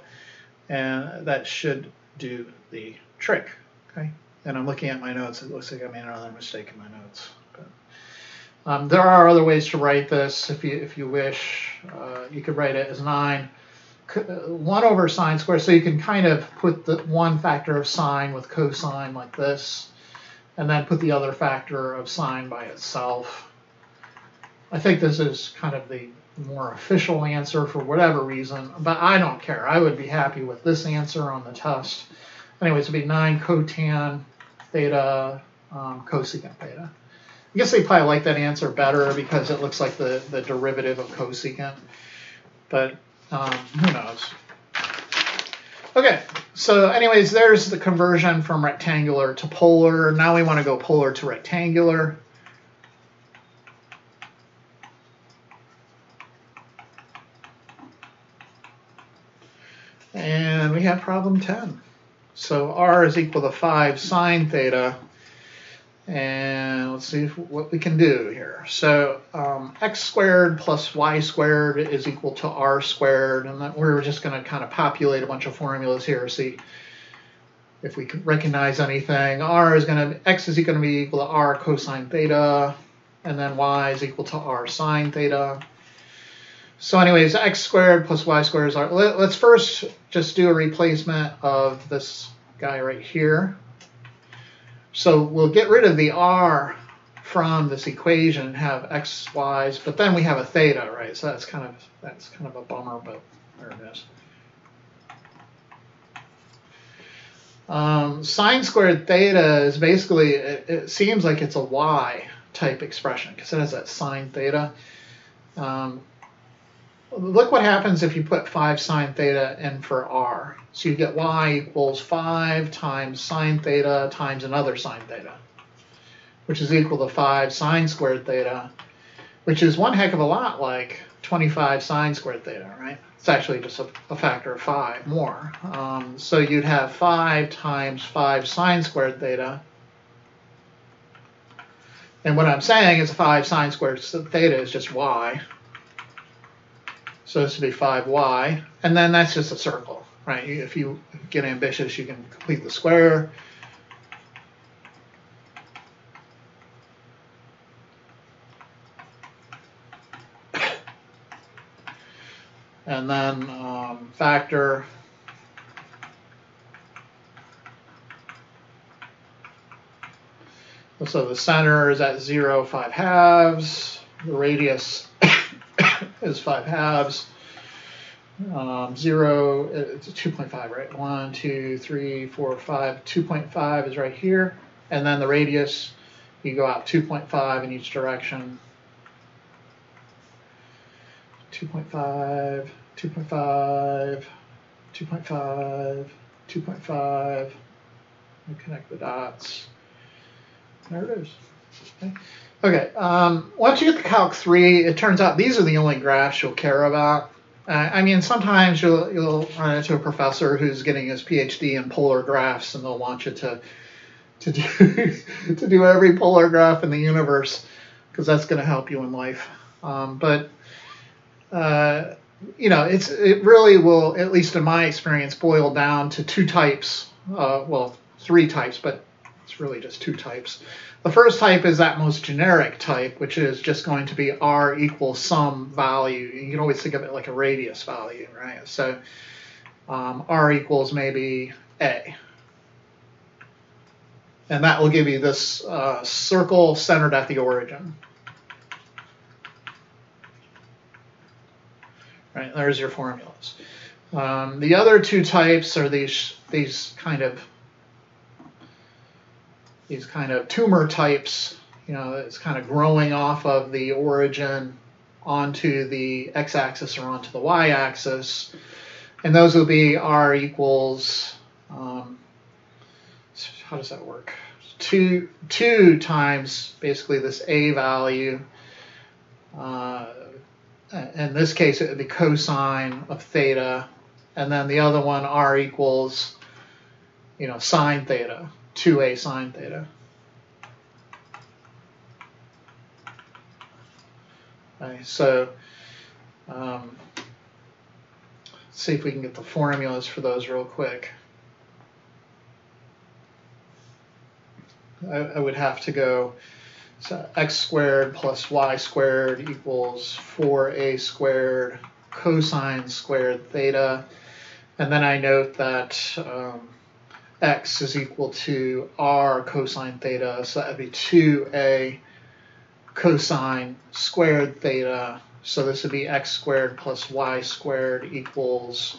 And that should do the trick, okay? And I'm looking at my notes. It looks like I made another mistake in my notes. But, there are other ways to write this if you wish. You could write it as 9, 1 over sine squared. So you can kind of put the one factor of sine with cosine like this, and then put the other factor of sine by itself. I think this is kind of the more official answer for whatever reason, but I don't care. I would be happy with this answer on the test. Anyways, it would be 9 cotan theta cosecant theta. I guess they probably like that answer better because it looks like the derivative of cosecant, but who knows. Okay, so anyways, there's the conversion from rectangular to polar. Now we want to go polar to rectangular. And we have problem 10. So r is equal to 5 sine theta. And let's see what we can do here. So x squared plus y squared is equal to r squared. And then we're just going to kind of populate a bunch of formulas here, see if we can recognize anything. X is going to be equal to r cosine theta. And then y is equal to r sine theta. So anyways, x squared plus y squared is r. Let's first just do a replacement of this guy right here. So we'll get rid of the r from this equation and have x, y's, but then we have a theta, right? So that's kind of a bummer, but there it is. Sine squared theta is basically, it seems like it's a y type expression because it has that sine theta. Look what happens if you put 5 sine theta in for r. So you get y equals 5 times sine theta times another sine theta, which is equal to 5 sine squared theta, which is one heck of a lot like 25 sine squared theta, right? It's actually just a factor of 5 more. So you'd have 5 times 5 sine squared theta. And what I'm saying is 5 sine squared theta is just y. So this would be 5y, and then that's just a circle, right? If you get ambitious, you can complete the square. and then factor. So the center is at 0, 5/2. The radius is 5/2. 0, it's 2.5, right? 1, 2, 3, 4, 5. 2.5 is right here. And then the radius, you go out 2.5 in each direction. 2.5, 2.5, 2.5, 2.5. We connect the dots. There it is. Okay. Once you get to Calc 3, it turns out these are the only graphs you'll care about. I mean, sometimes you'll run into a professor who's getting his PhD in polar graphs, and they'll want you to do every polar graph in the universe, because that's going to help you in life. But you know, it really will, at least in my experience, boil down to two types. Well, three types, but it's really just two types. The first type is that most generic type, which is just going to be r equals some value. You can always think of it like a radius value, right? So r equals maybe a. And that will give you this circle centered at the origin. Right, there's your formulas. The other two types are these kind of tumor types. You know, it's kind of growing off of the origin onto the x-axis or onto the y-axis, and those will be r equals. How does that work? Two times basically this a value. In this case, it would be cosine of theta, and then the other one, r equals, you know, sine theta, 2a sine theta. Okay, so let's see if we can get the formulas for those real quick. I would have to go. So x squared plus y squared equals 4a squared cosine squared theta. And then I note that x is equal to r cosine theta. So that would be 2a cosine squared theta. So this would be x squared plus y squared equals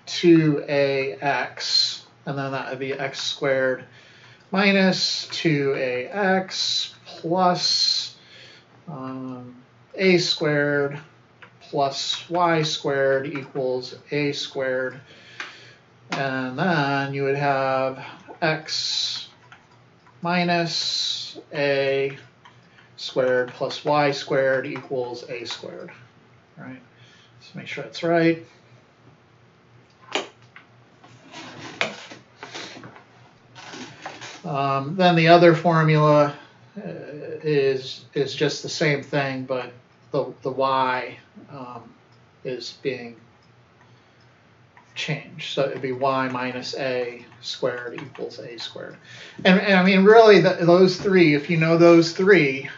2ax. And then that would be x squared minus 2ax plus a squared plus y squared equals a squared. And then you would have x minus a squared plus y squared equals a squared. All right, let's make sure that's right. Then the other formula is just the same thing, but the y is being changed. So it'd be y minus a squared equals a squared. And I mean, really, those three, if you know those three,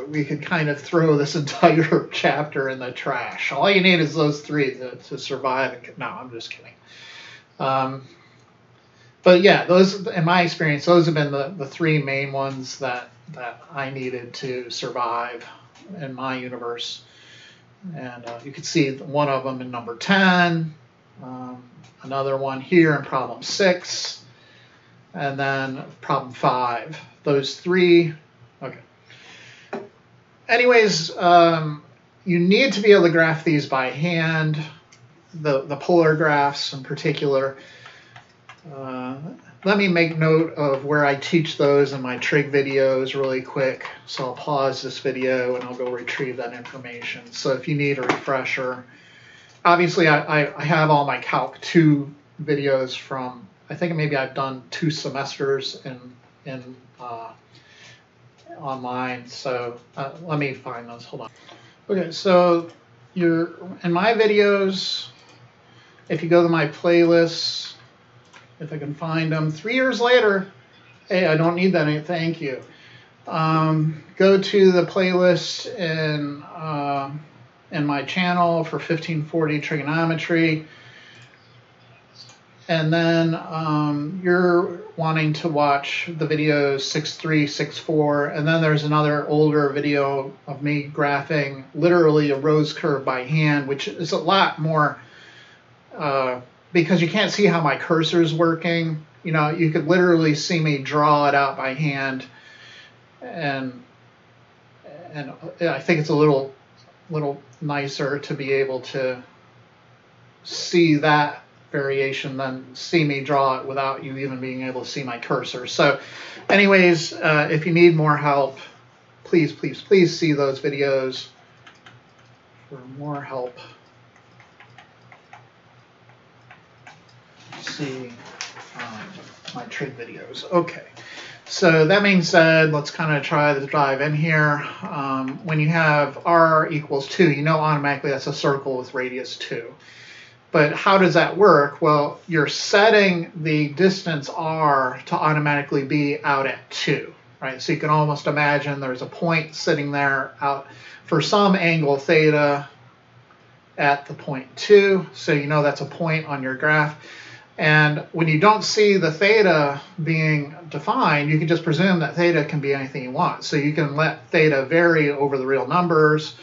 we could kind of throw this entire chapter in the trash. All you need is those three to survive. No, I'm just kidding. But yeah, those, in my experience, those have been the three main ones that I needed to survive in my universe. And you can see one of them in number 10, another one here in problem 6, and then problem 5. Those three, okay. Anyways, you need to be able to graph these by hand, the polar graphs in particular. Let me make note of where I teach those in my trig videos really quick. So I'll pause this video and I'll go retrieve that information. So if you need a refresher, obviously I have all my Calc 2 videos from, I think maybe I've done 2 semesters in online. So let me find those, hold on. Okay, so in my videos, if you go to my playlists, if I can find them, 3 years later, hey, I don't need that, thank you. Go to the playlist in in my channel for 1540 trigonometry. And then you're wanting to watch the videos 6.3, 6.4, and then there's another older video of me graphing literally a rose curve by hand, which is a lot more, because you can't see how my cursor is working. You know, you could literally see me draw it out by hand, and I think it's a little nicer to be able to see that variation than see me draw it without you even being able to see my cursor. So anyways, if you need more help, please see those videos for more help. See my trig videos. Okay, so that being said, let's kind of try to dive in here. When you have r equals 2, you know automatically that's a circle with radius 2. But how does that work? Well, you're setting the distance r to automatically be out at 2, right? So you can almost imagine there's a point sitting there out for some angle theta at the point 2. So you know that's a point on your graph. And when you don't see the theta being defined, you can just presume that theta can be anything you want. So you can let theta vary over the real numbers.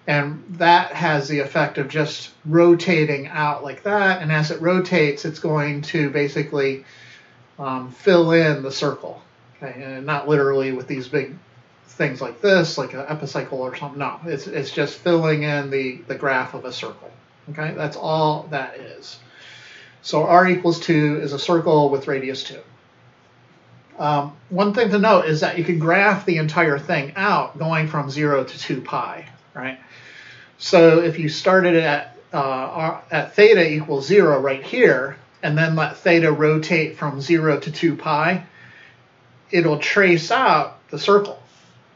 And that has the effect of just rotating out like that. And as it rotates, it's going to basically fill in the circle. Okay? And not literally with these big things like this, like an epicycle or something. No, it's just filling in the graph of a circle. Okay, that's all that is. So r equals 2 is a circle with radius 2. One thing to note is that you can graph the entire thing out going from 0 to 2 pi, right? So if you started at theta equals 0 right here, and then let theta rotate from 0 to 2 pi, it'll trace out the circle.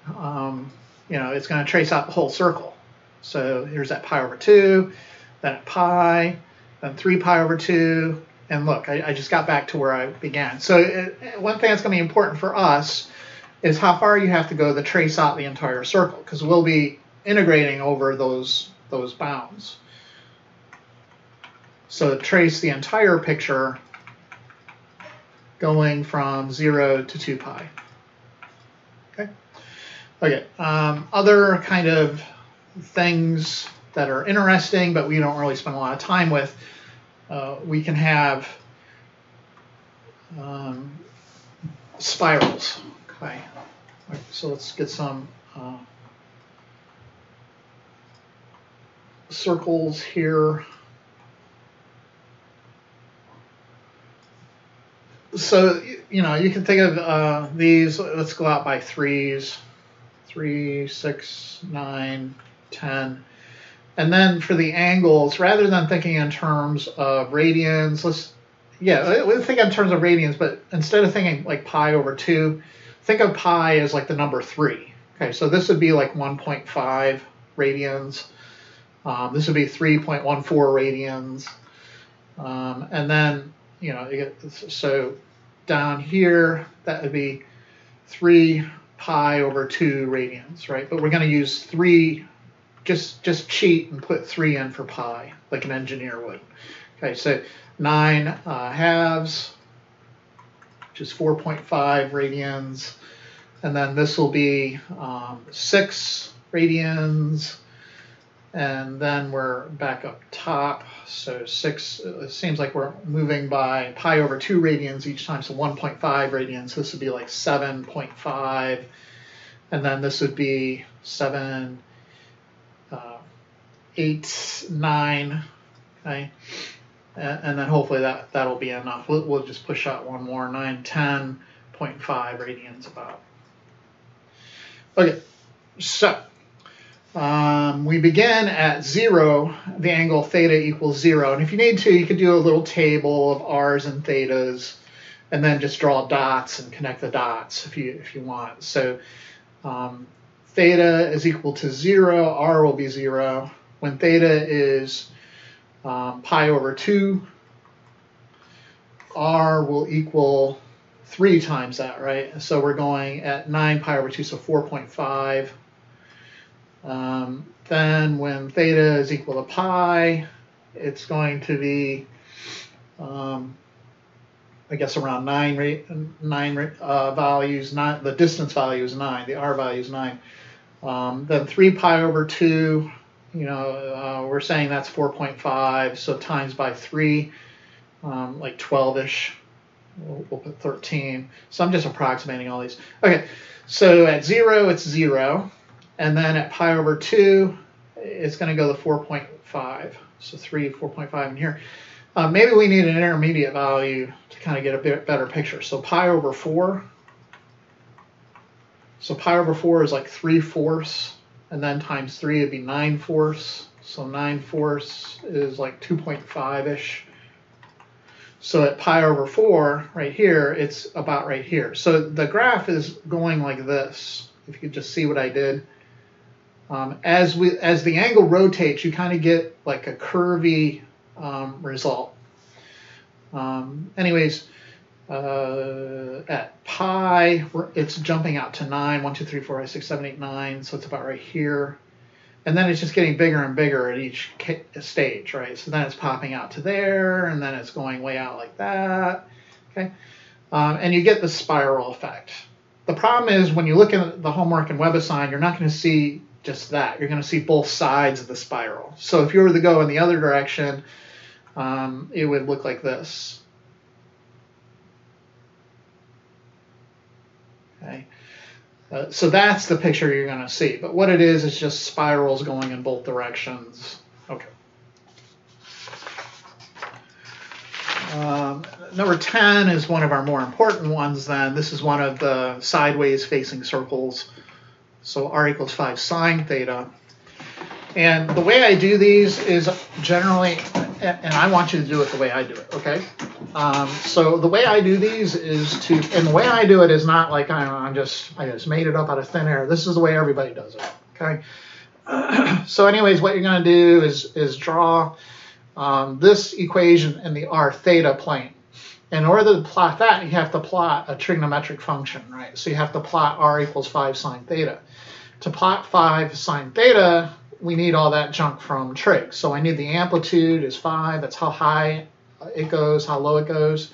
You know, it's going to trace out the whole circle. So here's that pi over 2, then at pi, then 3 pi over 2, and look, I just got back to where I began. So one thing that's going to be important for us is how far you have to go to trace out the entire circle, because we'll be integrating over those bounds. So trace the entire picture going from 0 to 2 pi. Okay. Other kind of things that are interesting, but we don't really spend a lot of time with, we can have spirals. Okay. So let's get some circles here. So, you know, you can think of these, let's go out by threes, 3, 6, 9, 10. And then for the angles, rather than thinking in terms of radians, we'll think in terms of radians, but instead of thinking like pi over 2, think of pi as like the number 3. Okay, so this would be like 1.5 radians. This would be 3.14 radians. And then, you know, so down here, that would be 3 pi over 2 radians, right? But we're going to use 3, just cheat and put 3 in for pi, like an engineer would. Okay, so 9 halves, which is 4.5 radians. And then this will be 6 radians. And then we're back up top. So 6, it seems like we're moving by pi over 2 radians each time. So 1.5 radians. This would be like 7.5. And then this would be 7, 8, 9. Okay. And then hopefully that'll be enough. We'll just push out one more, 9, 10.5 radians about. Okay, so we begin at 0, the angle theta equals 0. And if you need to, you could do a little table of r's and thetas, and then just draw dots and connect the dots if you want. So theta is equal to 0, r will be 0. When theta is pi over 2, r will equal 3 times that, right? So we're going at 9 pi over 2, so 4.5. Then when theta is equal to pi, it's going to be, I guess, around nine values. Not the distance value is 9. The r value is 9. Then 3 pi over 2. We're saying that's 4.5. So times by 3, like 12ish. We'll put 13. So I'm just approximating all these. Okay. So at 0, it's 0. And then at pi over 2, it's going to go to 4.5. So 3, 4.5 in here. Maybe we need an intermediate value to kind of get a bit better picture. So pi over 4. So pi over 4 is like 3/4. And then times 3 would be 9/4. So 9/4 is like 2.5-ish. So at pi over 4, right here, it's about right here. So the graph is going like this. If you could just see what I did. As the angle rotates, you kind of get like a curvy result. Anyways, at pi, it's jumping out to 9. 1, 2, 3, 4, 5, 6, 7, 8, 9. So it's about right here. And then it's just getting bigger and bigger at each stage, right? So then it's popping out to there, and then it's going way out like that, okay? And you get the spiral effect. The problem is when you look at the homework in WebAssign, you're not going to see just that. You're going to see both sides of the spiral. So if you were to go in the other direction, it would look like this. Okay. So that's the picture you're going to see. But what it is just spirals going in both directions. Okay. Number 10 is one of our more important ones then. This is one of the sideways facing circles. So r equals 5 sine theta. And the way I do these is generally, and I want you to do it the way I do it, okay? So the way I do these is and the way I do it is not like I just made it up out of thin air. This is the way everybody does it, okay? So anyways, what you're going to do is draw this equation in the r theta plane. In order to plot that, you have to plot a trigonometric function, right? So you have to plot r equals 5 sine theta. To plot 5 sine theta, we need all that junk from trig. So I need the amplitude is 5. That's how high it goes, how low it goes.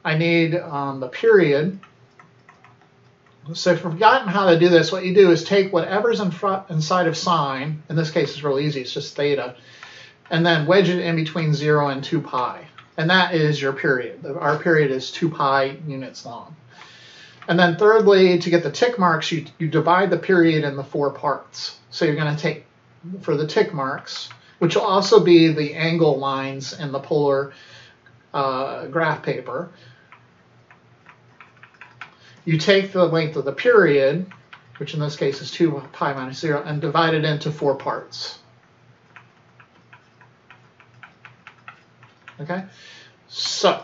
I need the period. So if you've forgotten how to do this, what you do is take whatever's inside of sine. In this case, it's real easy. It's just theta. And then wedge it in between 0 and 2 pi. And that is your period. Our period is 2 pi units long. And then thirdly, to get the tick marks, you divide the period into 4 parts. So you're going to take, for the tick marks, which will also be the angle lines in the polar graph paper, you take the length of the period, which in this case is 2 pi minus 0, and divide it into 4 parts. Okay, so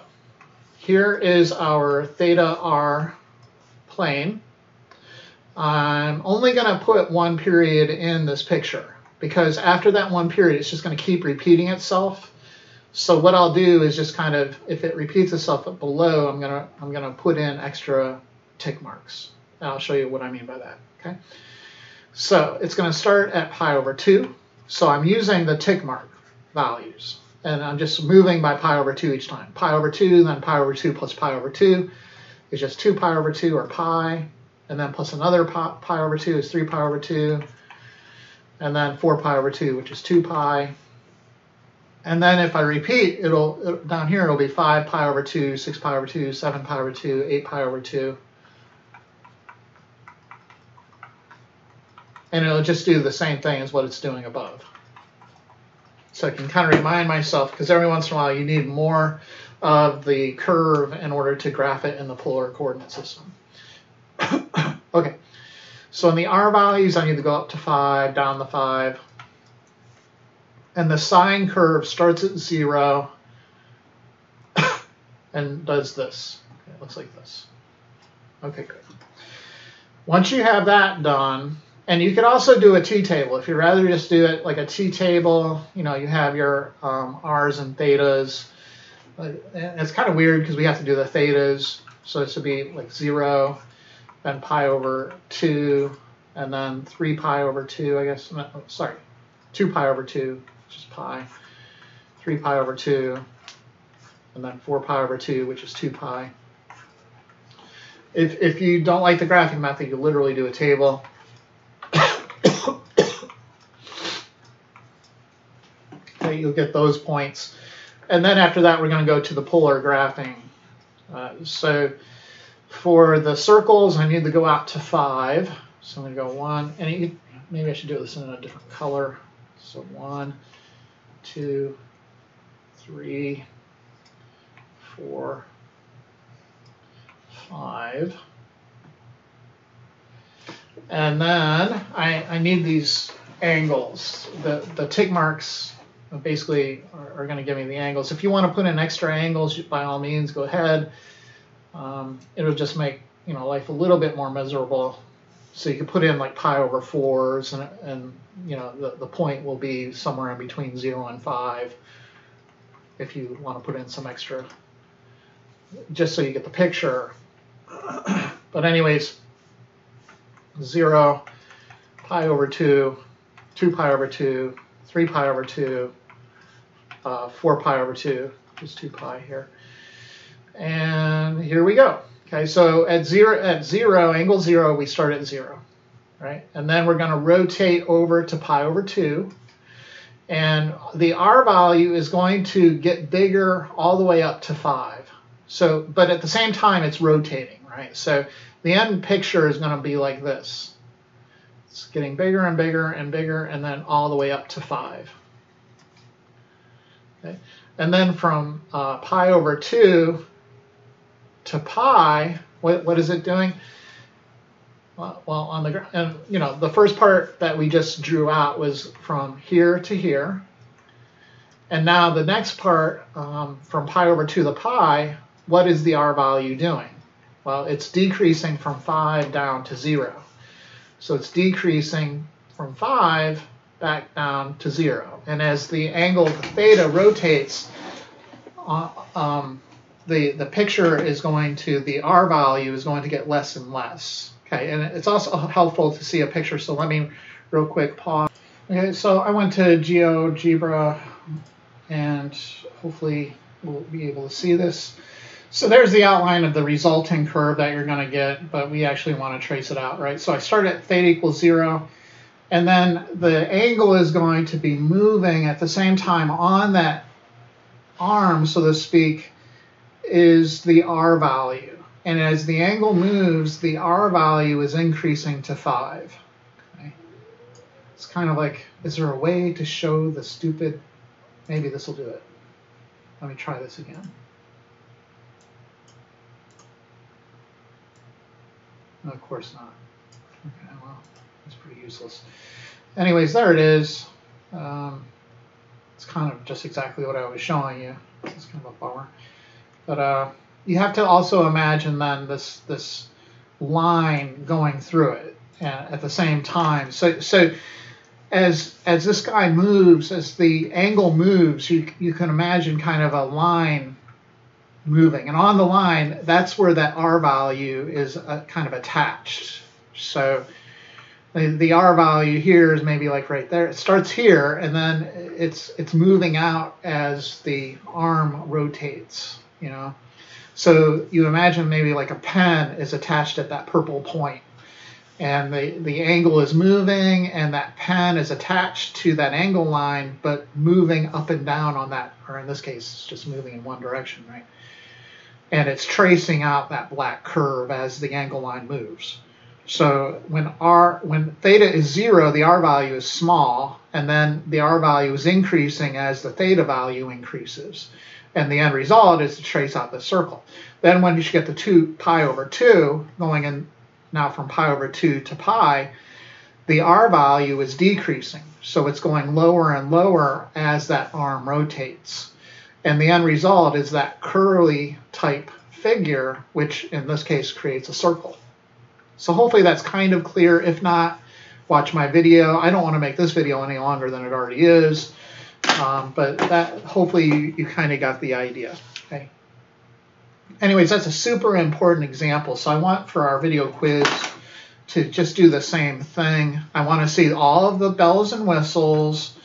here is our theta r plane. I'm only going to put one period in this picture because after that one period, it's just going to keep repeating itself. So what I'll do is just kind of, if it repeats itself below, I'm gonna put in extra tick marks. And I'll show you what I mean by that. Okay. So it's going to start at pi over 2. So I'm using the tick mark values. And I'm just moving by pi over 2 each time. Pi over 2, then pi over 2 plus pi over 2 is just 2 pi over 2 or pi. And then plus another pi over 2 is 3 pi over 2. And then 4 pi over 2, which is 2 pi. And then if I repeat, down here it'll be 5 pi over 2, 6 pi over 2, 7 pi over 2, 8 pi over 2. And it'll just do the same thing as what it's doing above. So I can kind of remind myself, because every once in a while you need more of the curve in order to graph it in the polar coordinate system. Okay, so in the r values, I need to go up to 5, down to 5. And the sine curve starts at 0 and does this. Okay, it looks like this. Okay, great. Once you have that done, and you could also do a t-table. If you'd rather just do it like a t-table, you have your r's and thetas. And it's kind of weird because we have to do the thetas. So this would be like 0, then pi over 2, and then 3 pi over 2, I guess, no, sorry, 2 pi over 2, which is pi, 3 pi over 2, and then 4 pi over 2, which is 2 pi. If you don't like the graphing method, you literally do a table. Okay, you'll get those points. And then after that, we're going to go to the polar graphing. So for the circles, I need to go out to 5. So I'm going to go 1, and maybe I should do this in a different color. So 1, 2, 3, 4, 5. And then I need these angles. The tick marks basically are going to give me the angles. If you want to put in extra angles, by all means, go ahead. It'll just make life a little bit more miserable. So you can put in like pi over 4s, and the point will be somewhere in between 0 and 5 if you want to put in some extra, just so you get the picture. But anyways, 0, pi over 2, 2 pi over 2, 3 pi over 2, 4 pi over 2, just 2 pi here. And here we go. Okay, so at zero, angle 0, we start at 0, right? And then we're going to rotate over to pi over 2. And the R value is going to get bigger all the way up to 5. So, but at the same time, it's rotating, right? So the end picture is going to be like this. It's getting bigger and bigger and bigger, and then all the way up to 5. Okay. And then from pi over 2 to pi, what is it doing? Well, on the first part that we just drew out was from here to here, and now the next part from pi over 2 to pi, what is the R value doing? Well, it's decreasing from 5 down to 0. So it's decreasing from 5 back down to 0. And as the angle theta rotates, the picture is going to, the R value is going to get less and less. Okay, and it's also helpful to see a picture, so let me real quick pause. Okay, so I went to GeoGebra, and hopefully we'll be able to see this. So there's the outline of the resulting curve that you're going to get, but we actually want to trace it out, right? So I start at theta equals 0, and then the angle is going to be moving at the same time on that arm, so to speak, is the R value. And as the angle moves, the R value is increasing to 5. Okay. It's kind of like, is there a way to show the stupid, maybe this will do it. Let me try this again. No, of course not. Okay, well, it's pretty useless. Anyways, there it is. It's kind of just exactly what I was showing you. It's kind of a bummer. But you have to also imagine then this line going through it at the same time. So as this guy moves, as the angle moves, you can imagine kind of a line moving. And on the line, that's where that R value is kind of attached. So the R value here is maybe like right there. It starts here, and then it's moving out as the arm rotates, So you imagine maybe like a pen is attached at that purple point, and the angle is moving, and that pen is attached to that angle line, but moving up and down on that, or in this case, it's just moving in one direction, right? And it's tracing out that black curve as the angle line moves. So when theta is 0, the R value is small, and then the R value is increasing as the theta value increases. And the end result is to trace out the circle. Then when you get the 2 pi over 2, going in now from pi over 2 to pi, the R value is decreasing. So it's going lower and lower as that arm rotates. And the end result is that curly type figure, which in this case creates a circle. So hopefully that's kind of clear. If not, watch my video. I don't want to make this video any longer than it already is. But that hopefully you kind of got the idea. Okay. Anyways, that's a super important example. So I want for our video quiz to just do the same thing. I want to see all of the bells and whistles.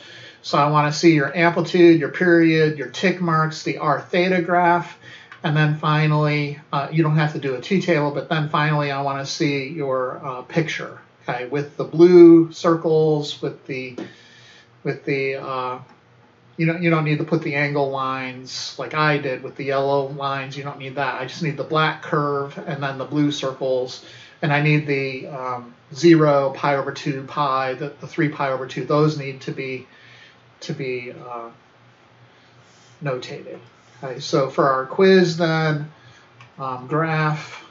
So I want to see your amplitude, your period, your tick marks, the R theta graph, and then finally, you don't have to do a t-table, but then finally I want to see your picture, okay, with the blue circles, with the you don't need to put the angle lines like I did with the yellow lines. You don't need that. I just need the black curve and then the blue circles, and I need the 0, pi over 2, pi, the 3 pi over 2. Those need to be notated. Okay, so for our quiz then, graph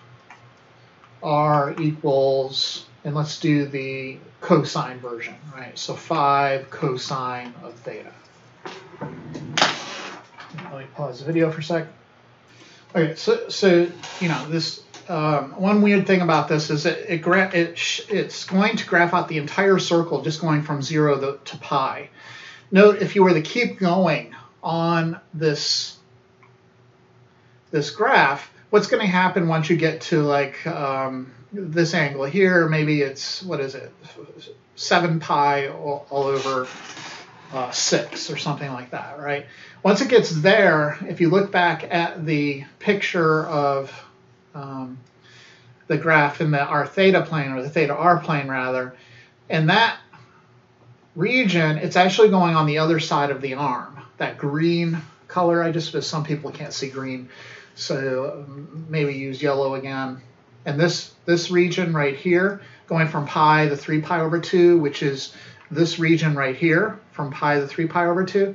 R equals, and let's do the cosine version, right? So 5 cosine of theta. Let me pause the video for a sec. Okay, so you know this. One weird thing about this is it's going to graph out the entire circle, just going from 0 to pi. Note, if you were to keep going on this graph, what's going to happen once you get to like this angle here? Maybe it's, what is it, 7 pi all over 6 or something like that, right? Once it gets there, if you look back at the picture of the graph in the R theta plane, or the theta R plane rather, in that region, it's actually going on the other side of the arm. That green color, some people can't see green, so maybe use yellow again. And this region right here, going from pi to 3 pi over 2, which is this region right here, from pi to 3 pi over 2,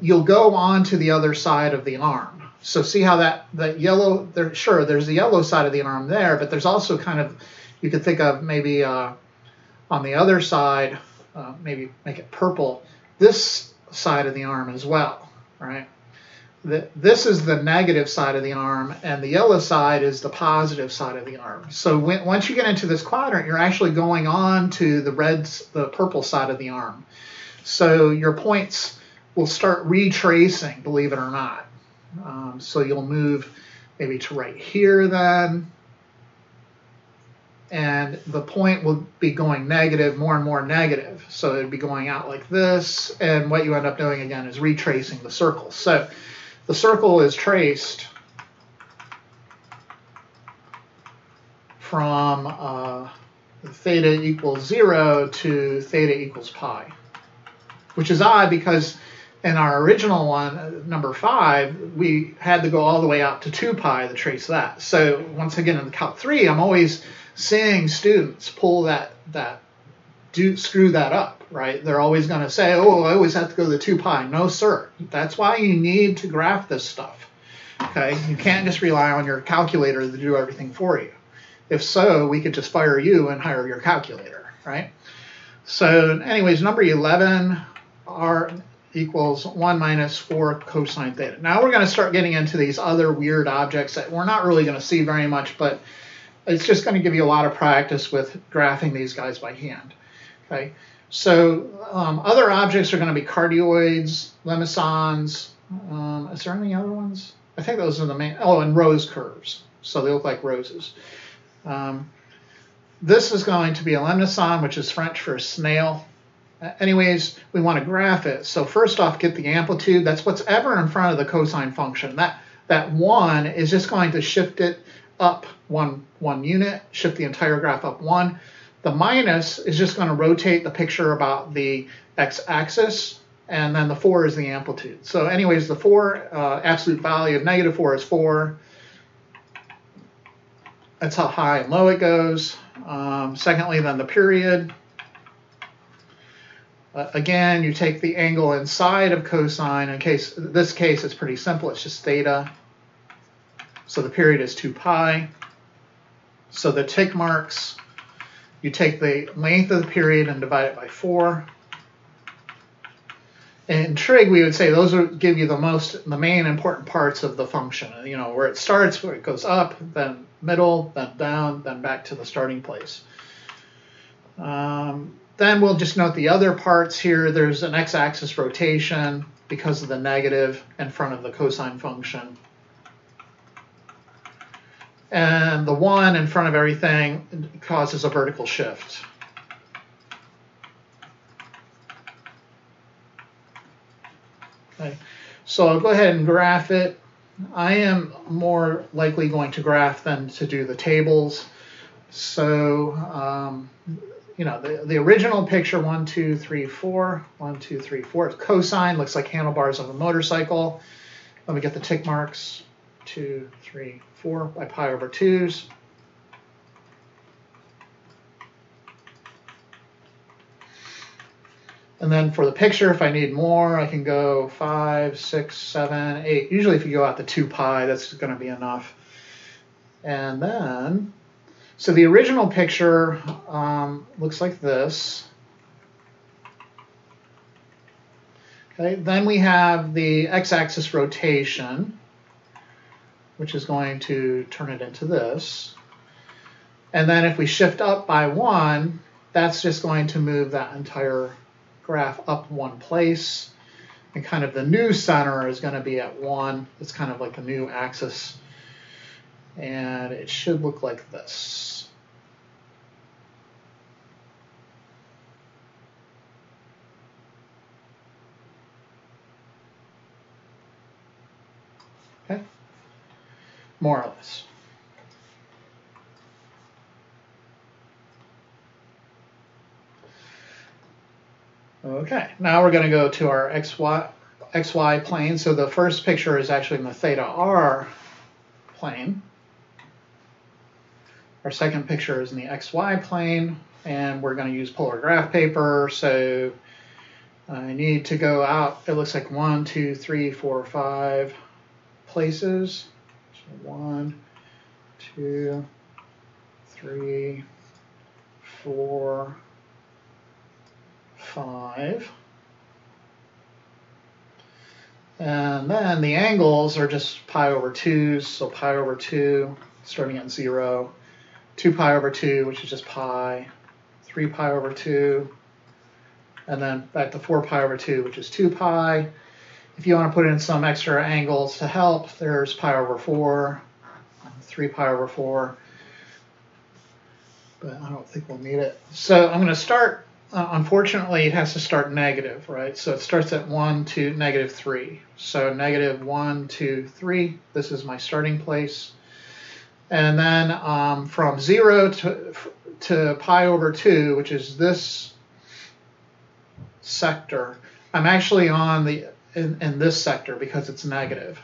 you'll go on to the other side of the arm. So see how that yellow, sure, there's the yellow side of the arm there, but there's also kind of, you could think of maybe on the other side, maybe make it purple, this side of the arm as well, right? This is the negative side of the arm, and the yellow side is the positive side of the arm. So once you get into this quadrant, you're actually going on to the purple side of the arm. So your points will start retracing, believe it or not. So you'll move maybe to right here then, and the point will be going negative, more and more negative. So it'd be going out like this, and what you end up doing again is retracing the circle. So the circle is traced from theta equals 0 to theta equals pi, which is odd because in our original one, number 5, we had to go all the way out to 2 pi to trace that. So once again, in the Calc 3, I'm always seeing students pull screw that up, right? They're always going to say, oh, I always have to go to 2 pi. No, sir. That's why you need to graph this stuff, okay? You can't just rely on your calculator to do everything for you. If so, we could just fire you and hire your calculator, right? So anyways, number 11, R equals 1 minus 4 cosine theta. Now we're going to start getting into these other weird objects that we're not really going to see very much, but it's just going to give you a lot of practice with graphing these guys by hand. Okay, so other objects are going to be cardioids, lemniscons. Is there any other ones? I think those are the main. Oh, and rose curves. So they look like roses. This is going to be a lemniscon, which is French for snail. Anyways, we want to graph it. So first off, get the amplitude. That's what's ever in front of the cosine function. That 1 is just going to shift it up one unit, shift the entire graph up 1. The minus is just going to rotate the picture about the x-axis, and then the 4 is the amplitude. So anyways, the 4, absolute value of -4 is 4. That's how high and low it goes. Secondly, then the period. Again, you take the angle inside of cosine. In this case, it's pretty simple. It's just theta. So the period is 2 pi. So the tick marks, you take the length of the period and divide it by 4. In trig, we would say those would give you the main important parts of the function. You know, where it starts, where it goes up, then middle, then down, then back to the starting place. Then we'll just note the other parts here. There's an x-axis rotation because of the negative in front of the cosine function. And the 1 in front of everything causes a vertical shift. Okay, so I'll go ahead and graph it. I am more likely going to graph than to do the tables. So, you know, the original picture, 1, 2, 3, 4, 1, 2, 3, 4, cosine looks like handlebars of a motorcycle. Let me get the tick marks, 2, 3, 4 by pi over 2s. And then for the picture, if I need more, I can go 5, 6, 7, 8. Usually if you go out to 2 pi, that's going to be enough. And then, so the original picture looks like this. Okay, then we have the x-axis rotation, which is going to turn it into this. And then if we shift up by 1, that's just going to move that entire graph up 1 place, and kind of the new center is going to be at 1. It's kind of like a new axis, and it should look like this. Okay, more or less. Okay, now we're going to go to our XY plane. So the first picture is actually in the theta r plane. Our second picture is in the XY plane, and we're going to use polar graph paper. So I need to go out, it looks like 1, 2, 3, 4, 5 places. So 1, 2, 3, 4, 5. And then the angles are just pi over 2s, so pi over 2 starting at 0, 2 pi over 2, which is just pi, 3 pi over 2, and then back to 4 pi over 2, which is 2 pi. If you want to put in some extra angles to help, there's pi over 4, 3 pi over 4, but I don't think we'll need it. So I'm going to start. Unfortunately, it has to start negative, right? So it starts at 1 to negative 3. So negative 1, 2, 3, this is my starting place. And then from 0 to pi over 2, which is this sector, I'm actually on the in this sector because it's negative.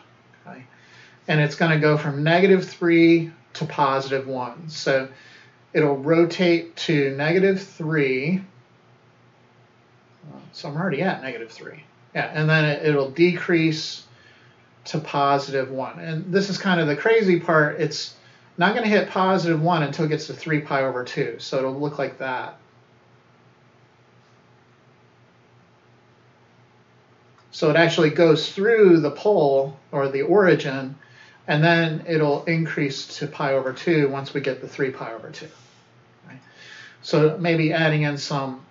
Okay? And it's going to go from negative 3 to positive 1. So it'll rotate to negative 3. So I'm already at negative 3. Yeah, and then it'll decrease to positive 1. And this is kind of the crazy part. It's not going to hit positive 1 until it gets to 3 pi over 2. So it'll look like that. So it actually goes through the pole or the origin, and then it'll increase to pi over 2 once we get the 3 pi over 2. Right? So maybe adding in some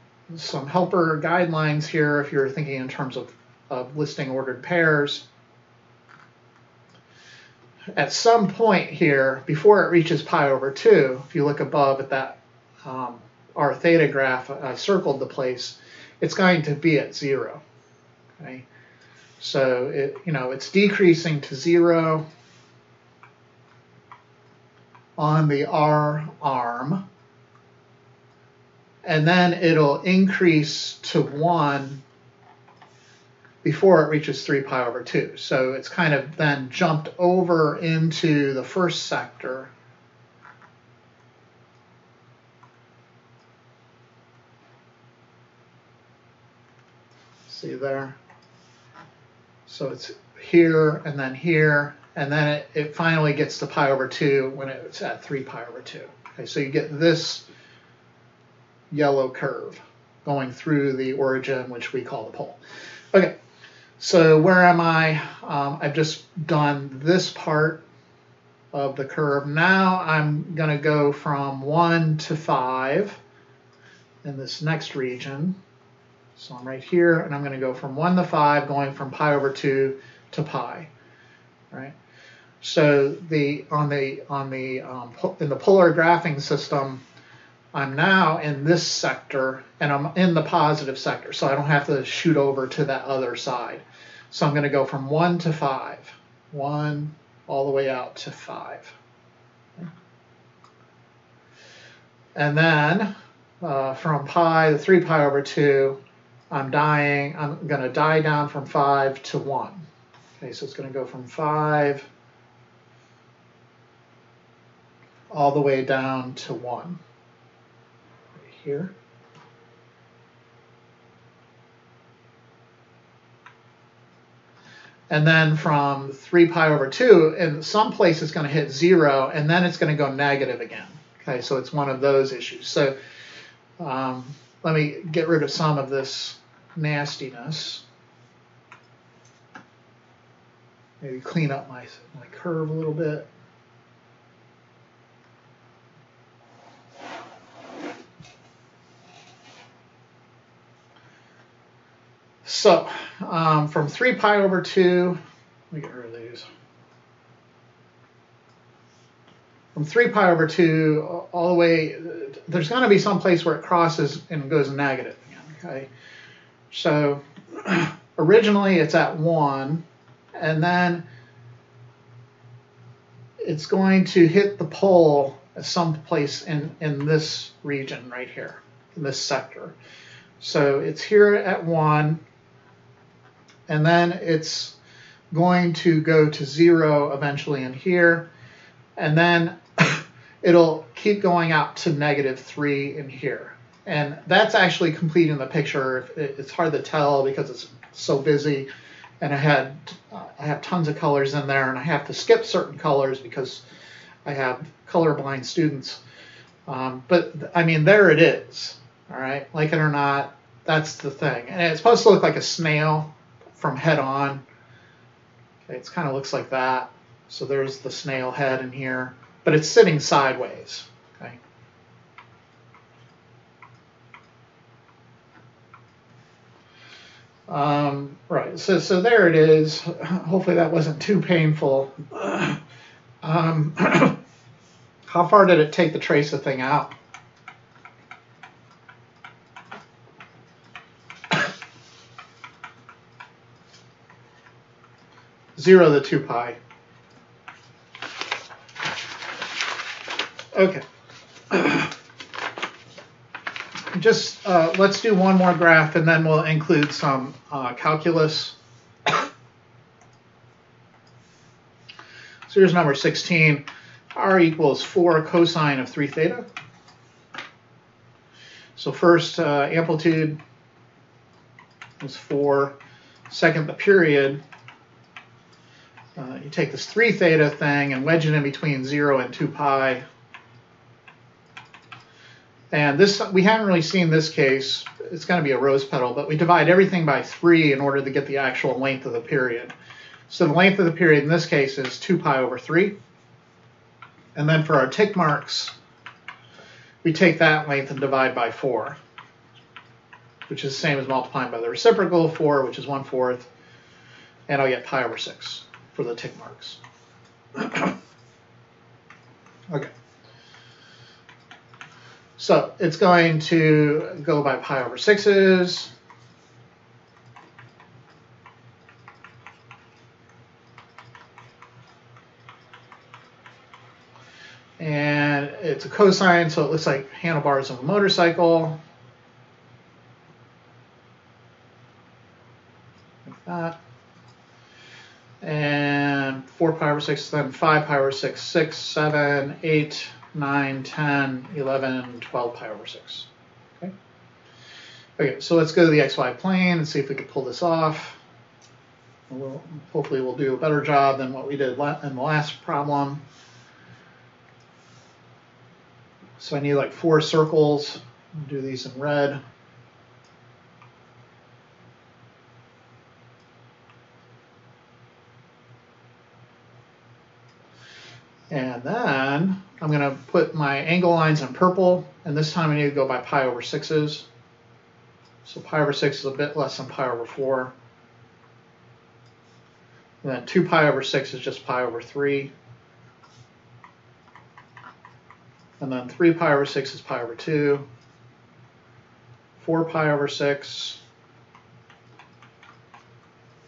helper guidelines here if you're thinking in terms of listing ordered pairs. At some point here, before it reaches pi over 2, if you look above at that r theta graph, I circled the place, it's going to be at 0. Okay? So it's decreasing to 0 on the r arm, and then it'll increase to 1 before it reaches 3 pi over 2. So it's kind of then jumped over into the first sector. See there? So it's here, and then it finally gets to pi over 2 when it's at 3 pi over 2. Okay, so you get this yellow curve going through the origin, which we call the pole. Okay, so where am I? I've just done this part of the curve. Now I'm going to go from 1 to 5 in this next region. So I'm right here, and I'm going to go from 1 to 5, going from pi over 2 to pi. Right? So in the polar graphing system, I'm now in this sector, and I'm in the positive sector, so I don't have to shoot over to that other side. So I'm going to go from 1 to 5, 1 all the way out to 5. And then from pi to 3 pi over 2, I'm going to die down from 5 to 1. Okay, so it's going to go from 5 all the way down to 1. Right here. And then from 3 pi over 2, in some place it's going to hit 0, and then it's going to go negative again. Okay, so it's one of those issues. So let me get rid of some of this nastiness. Maybe clean up my curve a little bit. So from 3 pi over 2, let me get rid of these. From 3 pi over 2 all the way, there's going to be some place where it crosses and goes negative again. Okay, so originally it's at 1, and then it's going to hit the pole at some place in this region right here, in this sector. So it's here at 1, and then it's going to go to 0 eventually in here, and then it'll keep going out to -3 in here. And that's actually completing the picture. It's hard to tell because it's so busy, and I have tons of colors in there, and I have to skip certain colors because I have colorblind students. But I mean, there it is. All right, like it or not, that's the thing. And it's supposed to look like a snail from head on. Okay, it kind of looks like that. So there's the snail head in here, but it's sitting sideways. Okay. Right, so there it is. Hopefully that wasn't too painful. How far did it take to trace the thing out? Zero to 2 pi. Okay. Just let's do one more graph, and then we'll include some calculus. So here's number 16. R equals 4 cosine of 3 theta. So first, amplitude is 4. Second, the period. You take this 3 theta thing and wedge it in between 0 and 2 pi. And this, we haven't really seen this case. It's going to be a rose petal, but we divide everything by 3 in order to get the actual length of the period. So the length of the period in this case is 2 pi over 3. And then for our tick marks, we take that length and divide by 4, which is the same as multiplying by the reciprocal of 4, which is 1/4. And I'll get pi over 6 for the tick marks. Okay. So it's going to go by pi over 6s. And it's a cosine, so it looks like handlebars of a motorcycle. Like that. And 4 pi over 6, then 5 pi over 6, 6, 7, 8, 9, 10, 11, 12 pi over 6. Okay. Okay, so let's go to the xy plane and see if we can pull this off. Hopefully we'll do a better job than what we did in the last problem. So I need like 4 circles. I'll do these in red. And then I'm going to put my angle lines in purple, and this time I need to go by pi over 6s. So pi over 6 is a bit less than pi over 4. And then 2 pi over 6 is just pi over 3. And then 3 pi over 6 is pi over 2. 4 pi over 6,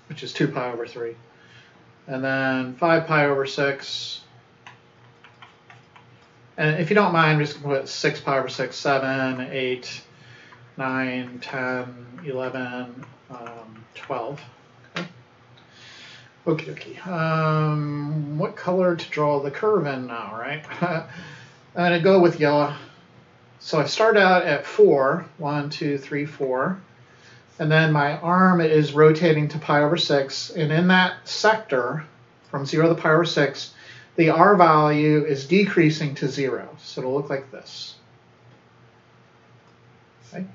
which is 2 pi over 3. And then 5 pi over 6. And if you don't mind, I'm just going to put 6 pi over 6, 7, 8, 9, 10, 11, 12. Okay. What color to draw the curve in now, right? I'm going to go with yellow. So I start out at 4, 1, 2, 3, 4, and then my arm is rotating to pi over 6, and in that sector, from 0 to pi over 6, the r value is decreasing to 0, so it'll look like this. Okay.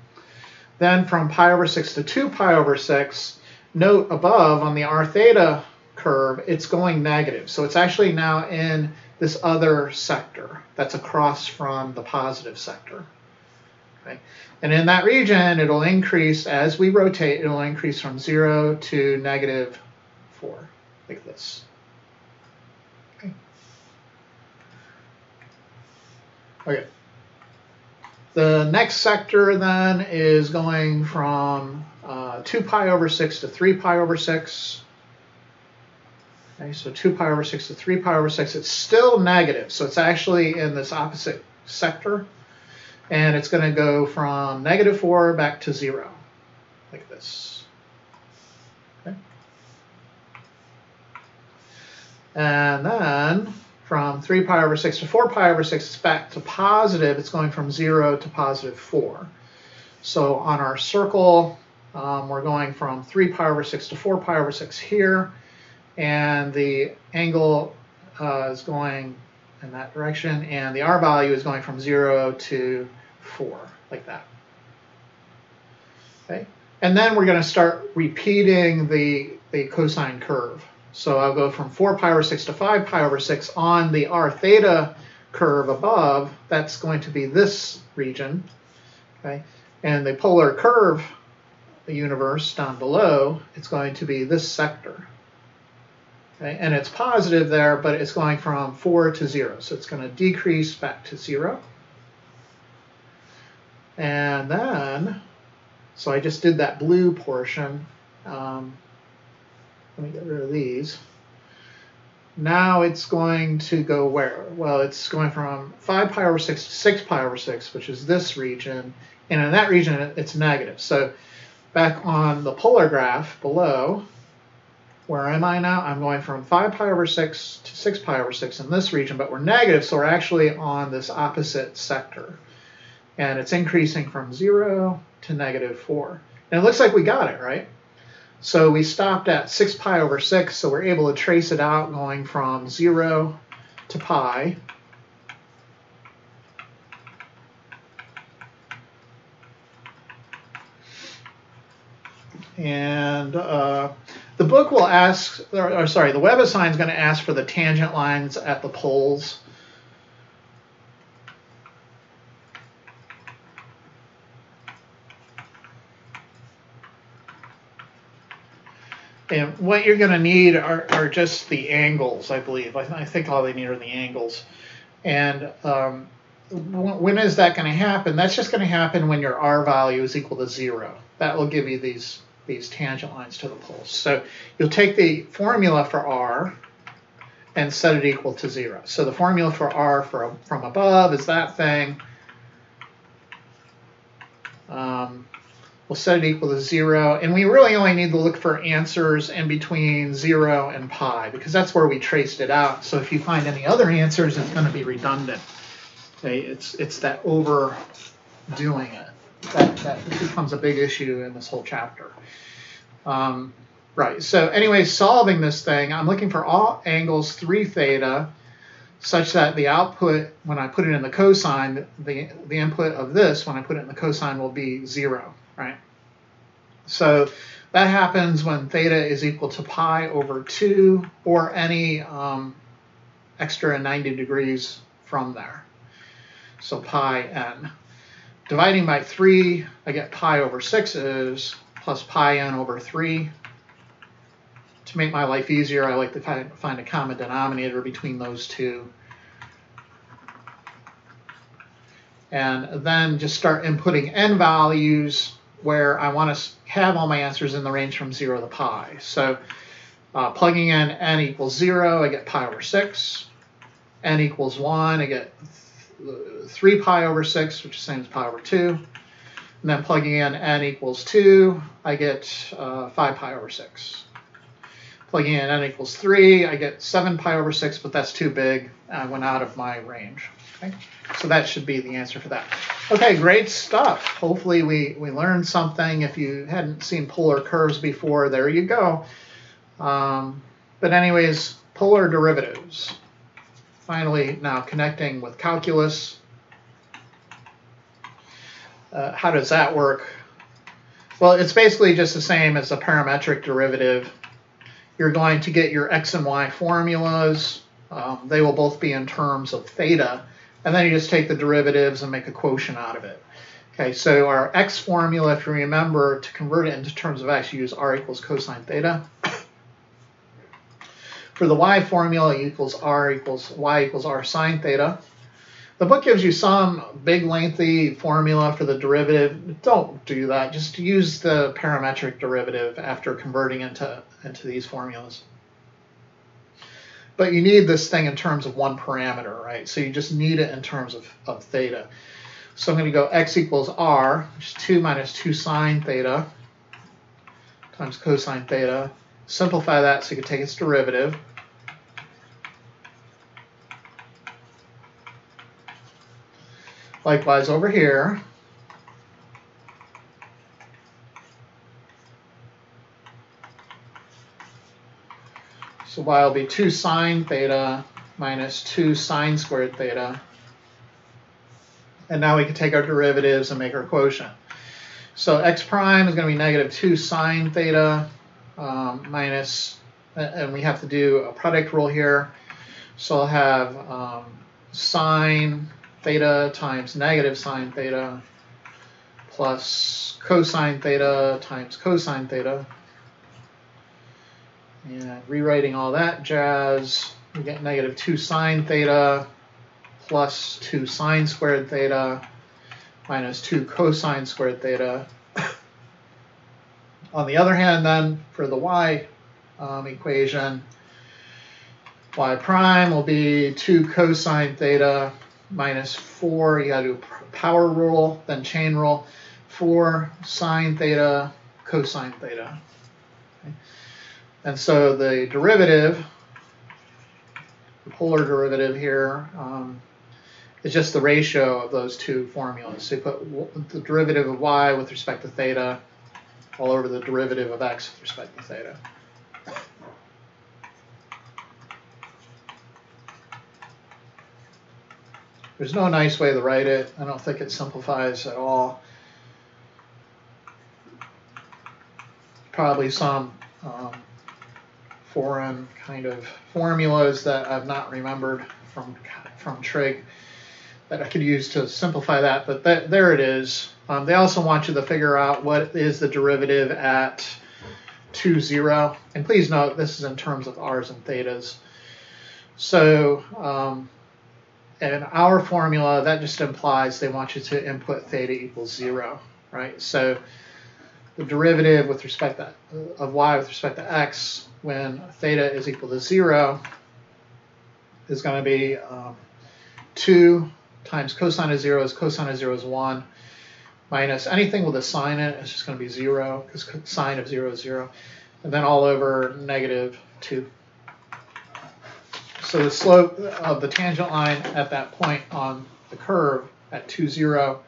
Then from pi over 6 to 2 pi over 6, note above on the r theta curve, it's going negative, so it's actually now in this other sector that's across from the positive sector. Okay. And in that region, it'll increase as we rotate, it'll increase from 0 to negative 4, like this. Okay. Okay. The next sector then is going from 2 pi over 6 to 3 pi over 6. Okay, so 2 pi over 6 to 3 pi over 6, it's still negative, so it's actually in this opposite sector, and it's going to go from negative 4 back to 0, like this. Okay. And then from 3 pi over 6 to 4 pi over 6, it's back to positive, it's going from 0 to positive 4. So on our circle, we're going from 3 pi over 6 to 4 pi over 6 here, and the angle is going in that direction, and the r value is going from 0 to 4, like that. Okay, and then we're going to start repeating the cosine curve. So I'll go from 4 pi over 6 to 5 pi over 6 on the r theta curve above. That's going to be this region. Okay, and the polar curve, the universe down below, it's going to be this sector. Okay, and it's positive there, but it's going from 4 to 0. So it's going to decrease back to 0. And then, so I just did that blue portion. Let me get rid of these. Now it's going to go where? Well, it's going from 5 pi over 6 to 6 pi over 6, which is this region. And in that region, it's negative. So back on the polar graph below, where am I now? I'm going from 5 pi over 6 to 6 pi over 6 in this region, but we're negative, so we're actually on this opposite sector. And it's increasing from 0 to negative 4. And it looks like we got it, right? So we stopped at 6 pi over 6, so we're able to trace it out going from 0 to pi. And the book will ask, or sorry, the WebAssign is going to ask for the tangent lines at the poles. And what you're going to need are just the angles, I believe. I think all they need are the angles. And when is that going to happen? That's just going to happen when your r value is equal to 0. That will give you these tangent lines to the poles. So you'll take the formula for r and set it equal to 0. So the formula for r from above is that thing. We'll set it equal to 0, and we really only need to look for answers in between 0 and pi, because that's where we traced it out. So if you find any other answers, it's going to be redundant. Okay, it's that overdoing it that becomes a big issue in this whole chapter. Right. So anyway, solving this thing, I'm looking for all angles 3 theta, such that the output, when I put it in the cosine, the input of this, when I put it in the cosine, will be 0. Right? So that happens when theta is equal to pi over 2, or any extra 90 degrees from there. So pi n. Dividing by 3, I get pi over 6 is plus pi n over 3 to to make my life easier, I like to find a common denominator between those two. And then just start inputting n values where I want to have all my answers in the range from 0 to pi. So plugging in n equals 0, I get pi over 6. N equals 1, I get 3 pi over 6, which is the same as pi over 2. And then plugging in n equals 2, I get 5 pi over 6. Plugging in n equals 3, I get 7 pi over 6, but that's too big. I went out of my range. Okay? So that should be the answer for that. Okay, great stuff. Hopefully we learned something. If you hadn't seen polar curves before, there you go. But anyways, polar derivatives. Finally, now connecting with calculus. How does that work? Well, it's basically just the same as a parametric derivative. You're going to get your x and y formulas. They will both be in terms of theta. And then you just take the derivatives and make a quotient out of it. Okay, so our x formula, if you remember, to convert it into terms of x, you use r equals cosine theta. For the y formula, y equals r sine theta. The book gives you some big lengthy formula for the derivative. Don't do that. Just use the parametric derivative after converting into these formulas. But you need this thing in terms of one parameter, right? So you just need it in terms of theta. So I'm going to go x equals r, which is 2 minus 2 sine theta times cosine theta. Simplify that so you can take its derivative. Likewise over here. So y will be 2 sine theta minus 2 sine squared theta. And now we can take our derivatives and make our quotient. So x prime is going to be negative 2 sine theta minus, and we have to do a product rule here. So I'll have sine theta times negative sine theta plus cosine theta times cosine theta. And rewriting all that jazz, we get negative 2 sine theta plus 2 sine squared theta minus 2 cosine squared theta. On the other hand, then, for the y equation, y prime will be 2 cosine theta minus 4, you got to do power rule, then chain rule, 4 sine theta cosine theta. Okay. And so the derivative, the polar derivative here, is just the ratio of those two formulas. So you put the derivative of y with respect to theta all over the derivative of x with respect to theta. There's no nice way to write it. I don't think it simplifies at all. Probably some foreign kind of formulas that I've not remembered from trig that I could use to simplify that, but there it is. They also want you to figure out what is the derivative at 2, 0. And please note, this is in terms of r's and thetas. So in our formula, that just implies they want you to input theta equals 0, right? So the derivative with respect to, of y with respect to x when theta is equal to 0 is going to be 2 times cosine of 0 is 1, minus anything with a sine in it is just going to be 0, because sine of 0 is 0, and then all over negative 2. So the slope of the tangent line at that point on the curve at 2, 0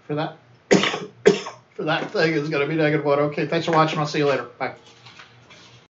for that for that thing is going to be negative 1. Okay, thanks for watching. I'll see you later. Bye.